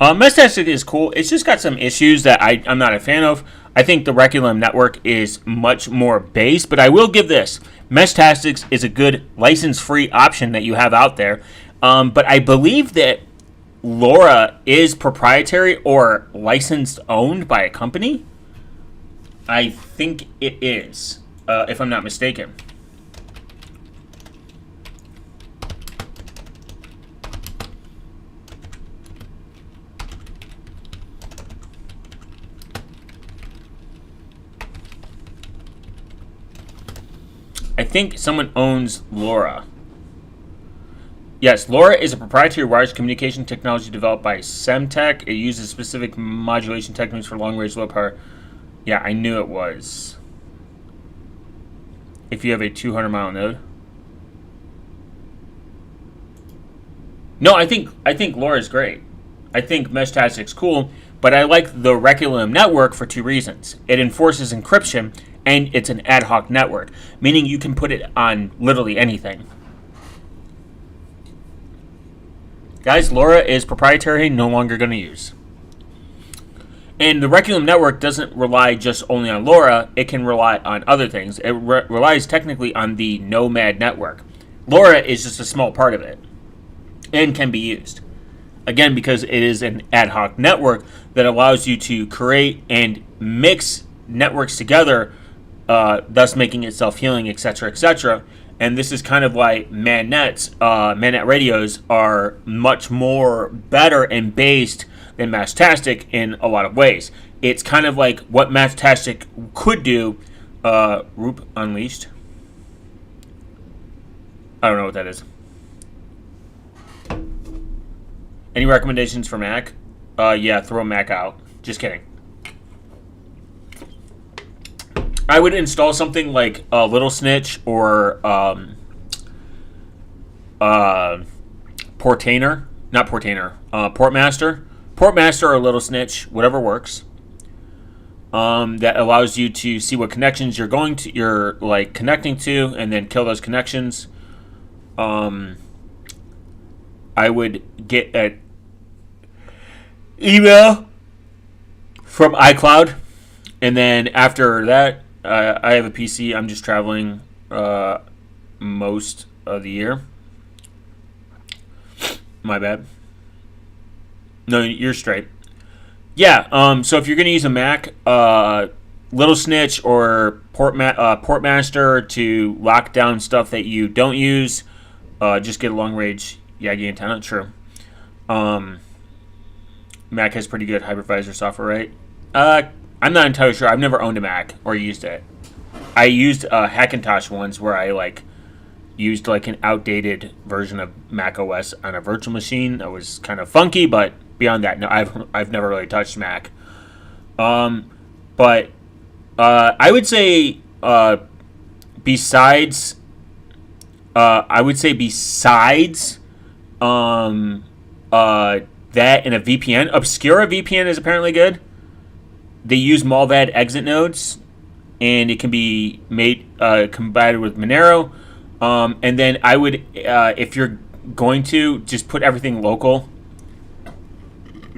Meshtastic is cool. It's just got some issues that I'm not a fan of. I think the Reculum network is much more base, but I will give this. Meshtastic is a good license-free option that you have out there. But I believe that LoRa is proprietary or licensed owned by a company. I think it is, if I'm not mistaken. I think someone owns LoRa. Yes, LoRa is a proprietary wireless communication technology developed by Semtech. It uses specific modulation techniques for long-range, low-power. Yeah, I knew it was. If you have a 200-mile node. No, I think LoRa is great. I think Meshtastic's cool, but I like the Reculum network for 2 reasons. It enforces encryption, and it's an ad hoc network, meaning you can put it on literally anything. Guys, LoRa is proprietary, no longer going to use. And the Reculum network doesn't rely just only on LoRa, it can rely on other things. It relies technically on the Nomad network. LoRa is just a small part of it and can be used. Again, because it is an ad hoc network that allows you to create and mix networks together, thus making it self-healing, etc., etc. And this is kind of why ManNet radios are much more better and based than Meshtastic in a lot of ways. It's kind of like what Meshtastic could do. Roop Unleashed. I don't know what that is. Any recommendations for Mac? Yeah, throw Mac out. Just kidding. I would install something like Little Snitch or Portainer. Not Portainer. Portmaster. Portmaster or Little Snitch, whatever works. That allows you to see what connections you're like connecting to, and then kill those connections. I would get an email from iCloud, and then after that, I have a PC. I'm just traveling most of the year. My bad. No, you're straight. Yeah. So if you're gonna use a Mac, Little Snitch or Portmaster to lock down stuff that you don't use, just get a long range Yagi antenna. True. Mac has pretty good hypervisor software, right? I'm not entirely sure. I've never owned a Mac or used it. I used Hackintosh ones where I used an outdated version of Mac OS on a virtual machine. That was kind of funky, but beyond that, no, I've never really touched Mac. But I would say besides that and a VPN, Obscura VPN is apparently good. They use Malvad exit nodes, and it can be made combined with Monero. And then I would, if you're going to, just put everything local.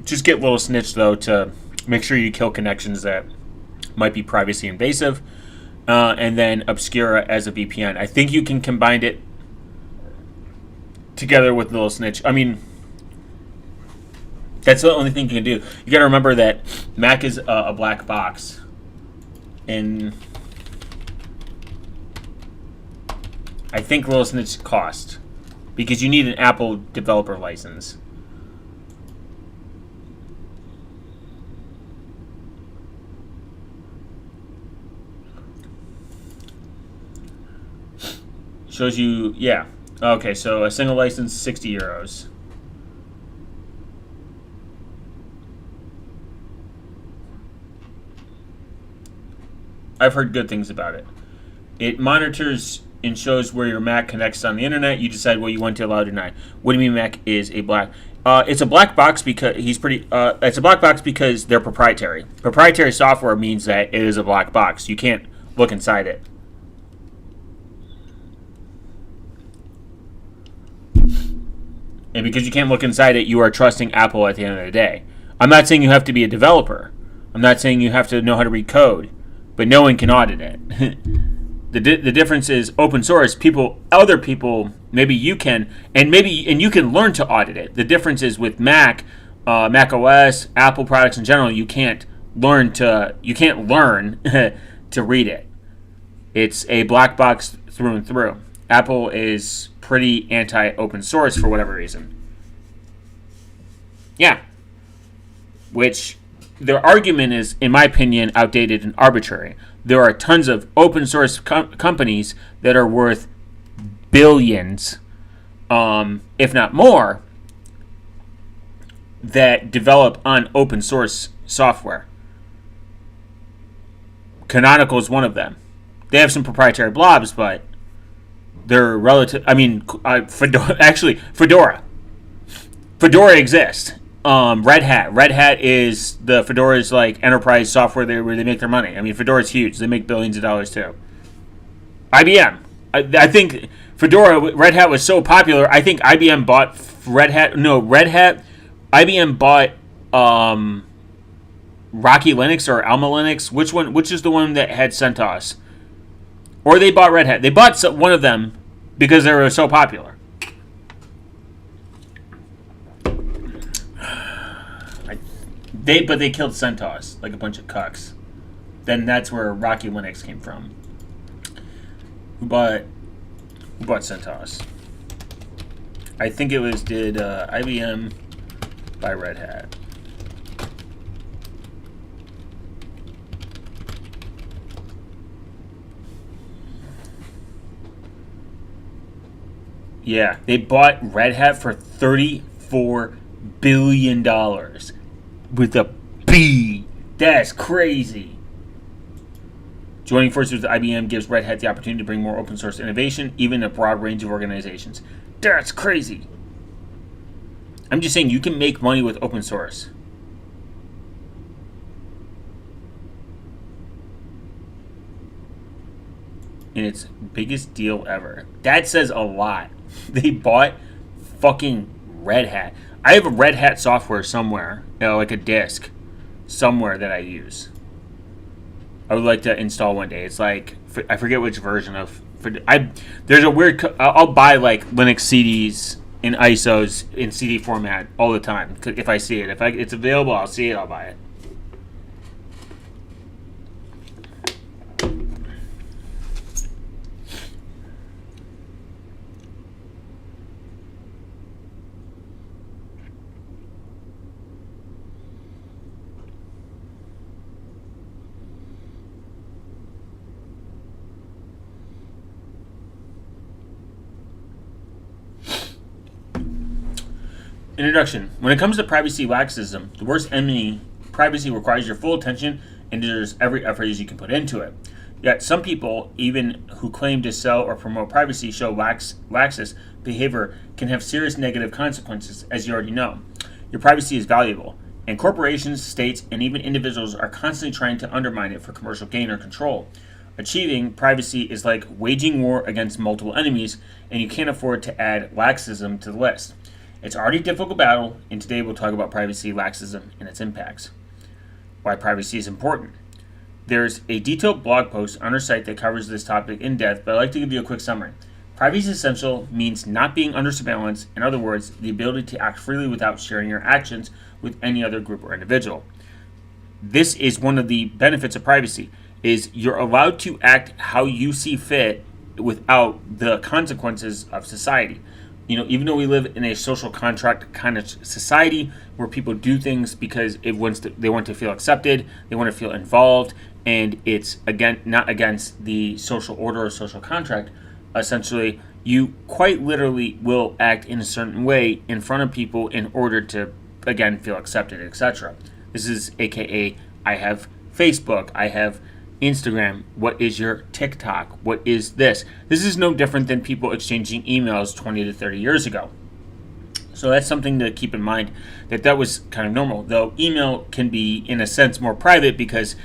Just get Little Snitch, though, to make sure you kill connections that might be privacy invasive. And then Obscura as a VPN. I think you can combine it together with Little Snitch. I mean, that's the only thing you can do. You got to remember that Mac is a black box. And I think Little Snitch cost, because you need an Apple developer license. Shows you, yeah. Okay, so a single license, 60 euros. I've heard good things about it. It monitors and shows where your Mac connects on the internet. You decide what you want to allow or deny. What do you mean Mac is a black? It's a black box because it's a black box because they're proprietary. Proprietary software means that it is a black box. You can't look inside it. And because you can't look inside it, you are trusting Apple at the end of the day. I'm not saying you have to be a developer. I'm not saying you have to know how to read code. But no one can audit it. The difference is open source. Other people, maybe you can, and you can learn to audit it. The difference is with Mac, Mac OS, Apple products in general, you can't learn to to read it. It's a black box through and through. Apple is pretty anti-open source for whatever reason. Yeah. Which their argument is, in my opinion, outdated and arbitrary. There are tons of open source companies that are worth billions, if not more, that develop on open source software. Canonical is one of them. They have some proprietary blobs, but they're relative. I mean, Fedora. Fedora exists. Red Hat is the Fedora's enterprise software where they make their money. I mean, Fedora's huge. They make billions of dollars too. IBM. I think Red Hat was so popular. I think IBM bought Red Hat. No, IBM bought Rocky Linux or Alma Linux. Which is the one that had CentOS? Or they bought Red Hat. They bought one of them because they were so popular. But they killed CentOS like a bunch of cucks. Then that's where Rocky Linux came from. Who bought CentOS? I think it was IBM buy Red Hat. Yeah, they bought Red Hat for $34 billion. With a B. That's crazy. Joining forces with IBM gives Red Hat the opportunity to bring more open source innovation, even in a broad range of organizations. That's crazy. I'm just saying you can make money with open source. in its biggest deal ever. That says a lot. They bought fucking Red Hat. I have a Red Hat software somewhere, like a disk somewhere that I use. I would like to install one day. It's like, I forget which version of. There's a weird. I'll buy like Linux CDs in ISOs in CD format all the time if I see it. If it's available, I'll see it. I'll buy it. Introduction. When it comes to privacy laxism, the worst enemy, privacy requires your full attention and deserves every effort as you can put into it. Yet some people, even who claim to sell or promote privacy, show laxist behavior can have serious negative consequences, as you already know. Your privacy is valuable, and corporations, states, and even individuals are constantly trying to undermine it for commercial gain or control. Achieving privacy is like waging war against multiple enemies, and you can't afford to add laxism to the list. It's already a difficult battle, and today we'll talk about privacy, laxism, and its impacts. Why privacy is important. There's a detailed blog post on our site that covers this topic in depth, but I'd like to give you a quick summary. Privacy essential means not being under surveillance. In other words, the ability to act freely without sharing your actions with any other group or individual. This is one of the benefits of privacy, is you're allowed to act how you see fit without the consequences of society. You know, even though we live in a social contract kind of society where people do things because they want to feel accepted, they want to feel involved, and it's again not against the social order or social contract. Essentially, you quite literally will act in a certain way in front of people in order to again feel accepted, etc. This is AKA I have Facebook, I have Instagram, what is your TikTok, what is this? This is no different than people exchanging emails 20 to 30 years ago. So that's something to keep in mind, that was kind of normal. Though email can be, in a sense, more private because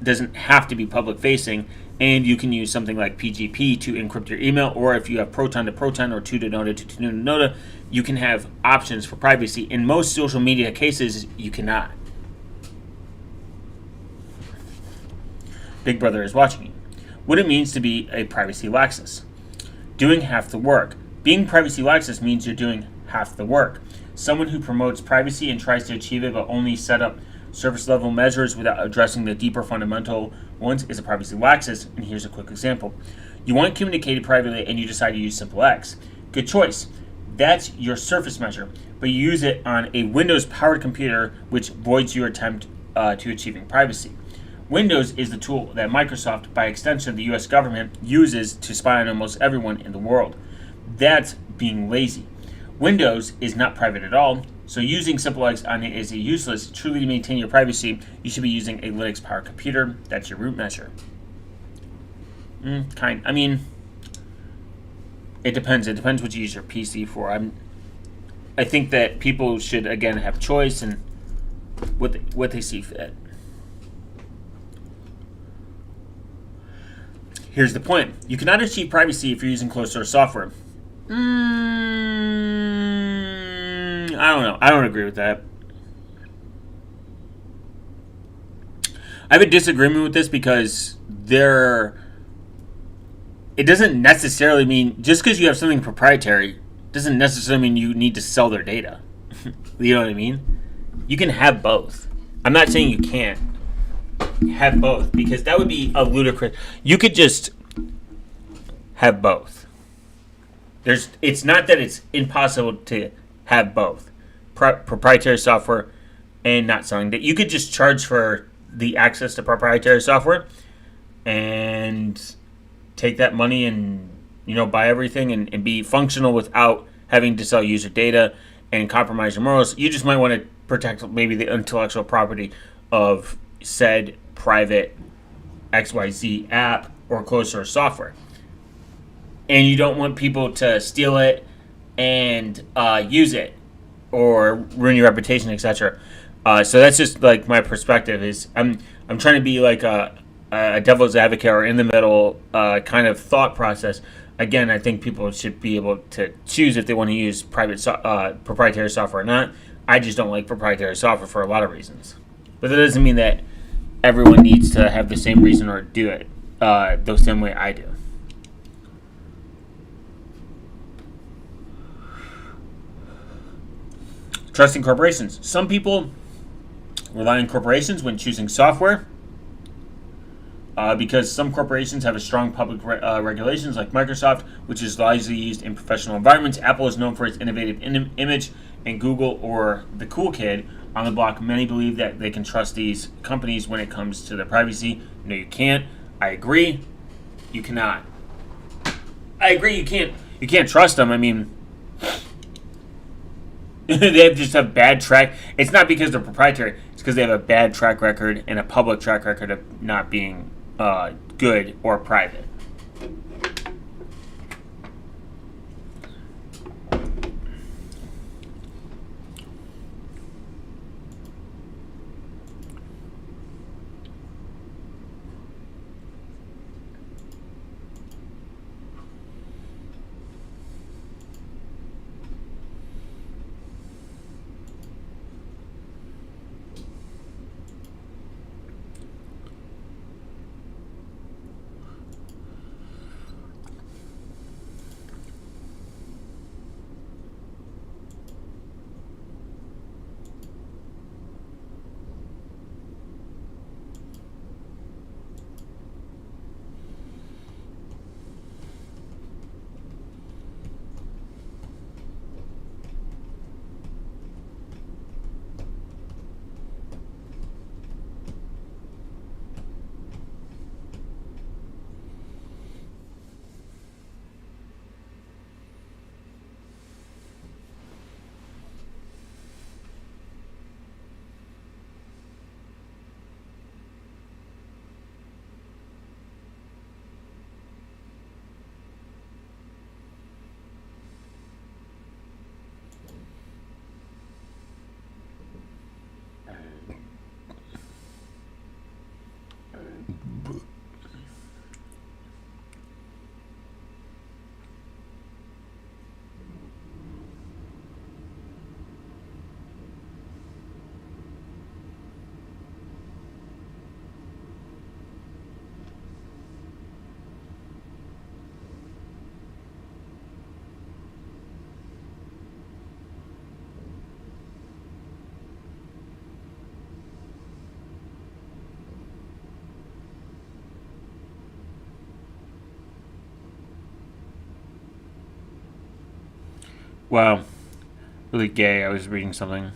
doesn't have to be public facing, and you can use something like PGP to encrypt your email, or if you have Proton to Proton or 2 to Nota to Nota, you can have options for privacy. In most social media cases, you cannot. Big Brother is watching you. What it means to be a privacy laxist. Doing half the work. Being privacy laxist means you're doing half the work. Someone who promotes privacy and tries to achieve it but only set up surface level measures without addressing the deeper fundamental ones is a privacy laxist, and here's a quick example. You want communicated privately and you decide to use Simple X. Good choice. That's your surface measure, but you use it on a Windows powered computer, which voids your attempt to achieving privacy. Windows is the tool that Microsoft, by extension the US government, uses to spy on almost everyone in the world. That's being lazy. Windows is not private at all, so using Simple X on it is useless. Truly to maintain your privacy, you should be using a Linux powered computer. That's your root measure. It depends. It depends what you use your PC for. I think that people should, again, have choice and what they see fit. Here's the point. You cannot achieve privacy if you're using closed source software. I don't know. I don't agree with that. I have a disagreement with this because it doesn't necessarily mean, just because you have something proprietary, doesn't necessarily mean you need to sell their data. You know what I mean? You can have both. I'm not saying you can't have both, because that would be a ludicrous. You could just have both. It's not that it's impossible to have both proprietary software and not selling that. You could just charge for the access to proprietary software and take that money and buy everything and be functional without having to sell user data and compromise your morals. You just might want to protect maybe the intellectual property of said private XYZ app or closed source software. And you don't want people to steal it and use it or ruin your reputation, etc. So that's just like my perspective. Is I'm trying to be like a devil's advocate or in the middle kind of thought process. Again, I think people should be able to choose if they want to use proprietary software or not. I just don't like proprietary software for a lot of reasons. But that doesn't mean that everyone needs to have the same reason or do it the same way I do. Trusting corporations. Some people rely on corporations when choosing software because some corporations have a strong public regulations, like Microsoft, which is largely used in professional environments. Apple is known for its innovative image, and Google, or the cool kid on the block, many believe that they can trust these companies when it comes to their privacy. No, you can't. I agree. You cannot. I agree. You can't. You can't trust them. I mean, they just have bad track. It's not because they're proprietary. It's because they have a bad track record and a public track record of not being good or private. Wow. Really gay. I was reading something.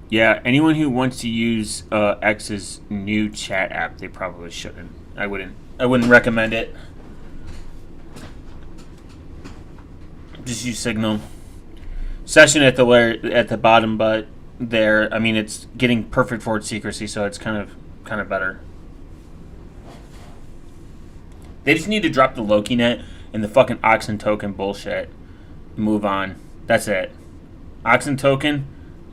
Yeah, anyone who wants to use X's new chat app, they probably shouldn't. I wouldn't recommend it. Just use Signal. Session at the bottom, but there. I mean, it's getting perfect forward secrecy, so it's kind of better. They just need to drop the Loki net and the fucking Oxen token bullshit. Move on. That's it. Oxen token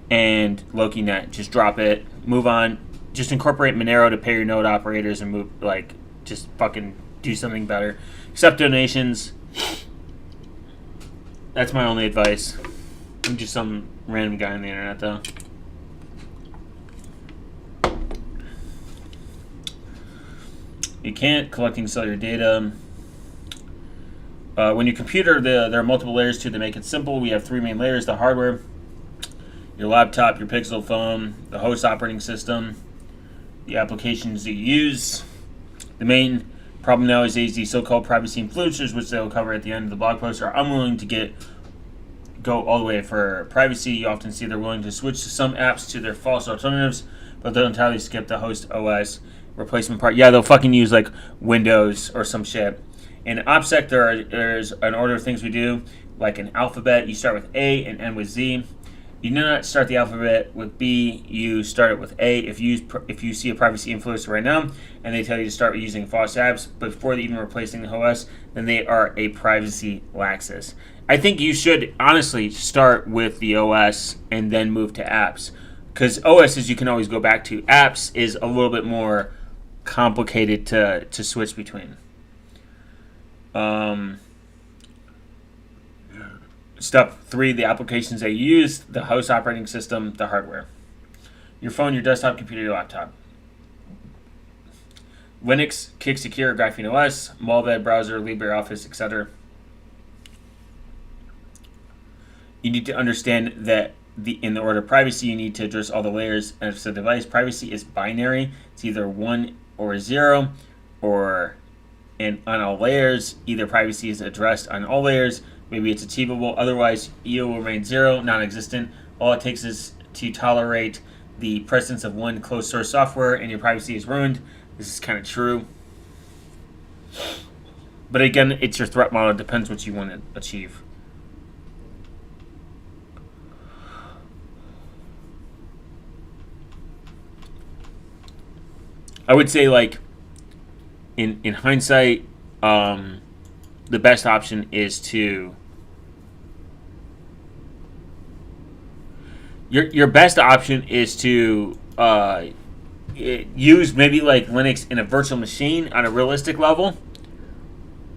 and Loki net. Just drop it. Move on. Just incorporate Monero to pay your node operators and move, like, just fucking do something better. Accept donations. That's my only advice. I'm just some random guy on the internet, though. You can't collecting cellular data. When your computer, there are multiple layers to it to make it simple. We have three main layers: the hardware, your laptop, your Pixel phone, the host operating system, the applications you use. The main problem now is these so-called privacy influencers, which they'll cover at the end of the blog post, are unwilling to go all the way for privacy. You often see they're willing to switch to some apps to their false alternatives, but they'll entirely skip the host OS replacement part. Yeah, they'll fucking use like Windows or some shit. In opsec, there's an order of things we do, like an alphabet. You start with A and end with Z. You do not start the alphabet with B. You start it with A. If you see a privacy influencer right now and they tell you to start using false apps before even replacing the OS, then they are a privacy laxist. I think you should honestly start with the OS and then move to apps. because OSs you can always go back to. Apps is a little bit more complicated to switch between. Step 3, the applications that you use, the host operating system, the hardware. Your phone, your desktop, computer, your laptop. Linux, Kick Secure, Graphene OS, Malvad browser, LibreOffice, etc. You need to understand that in the order of privacy, you need to address all the layers of the device. Privacy is binary. It's either 1 or 0, and on all layers, either privacy is addressed on all layers, maybe it's achievable, otherwise you will remain 0, non-existent. All it takes is to tolerate the presence of one closed source software and your privacy is ruined. This is kind of true. But again, it's your threat model. It depends what you want to achieve. I would say, like, in hindsight, the best option is to your best option is to use maybe like Linux in a virtual machine on a realistic level,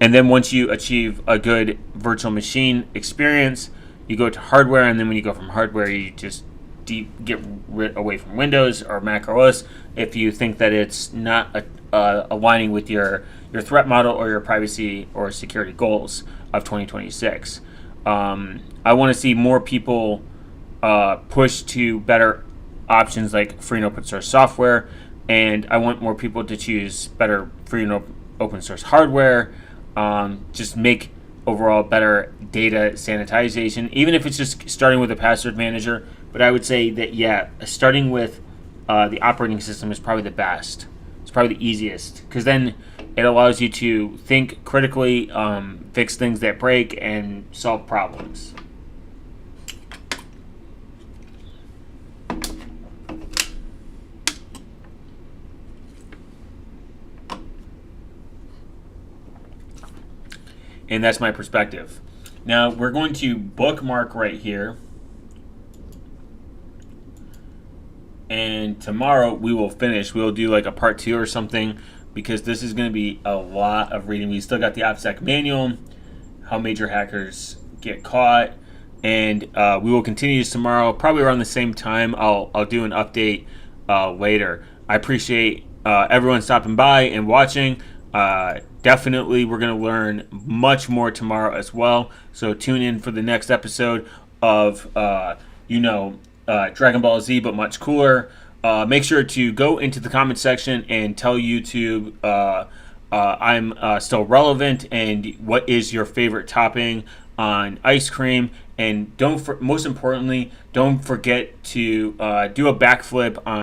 and then once you achieve a good virtual machine experience, you go to hardware, and then when you go from hardware, you just get away from Windows or Mac OS if you think that it's not aligning with your threat model or your privacy or security goals of 2026. I want to see more people push to better options like free and open source software, and I want more people to choose better free and open source hardware. Just make overall better data sanitization, even if it's just starting with a password manager. But I would say that, yeah, starting with the operating system is probably the best. It's probably the easiest, because then it allows you to think critically, fix things that break, and solve problems. And that's my perspective. Now we're going to bookmark right here. And tomorrow we will finish. We'll do like a part 2 or something, because this is going to be a lot of reading. We still got the opsec manual, how major hackers get caught, and we will continue this tomorrow, probably around the same time. I'll do an update later. I appreciate everyone stopping by and watching. Definitely, we're going to learn much more tomorrow as well. So tune in for the next episode of, Dragon Ball Z, but much cooler. Make sure to go into the comment section and tell YouTube I'm still relevant, and what is your favorite topping on ice cream. And most importantly, don't forget to do a backflip on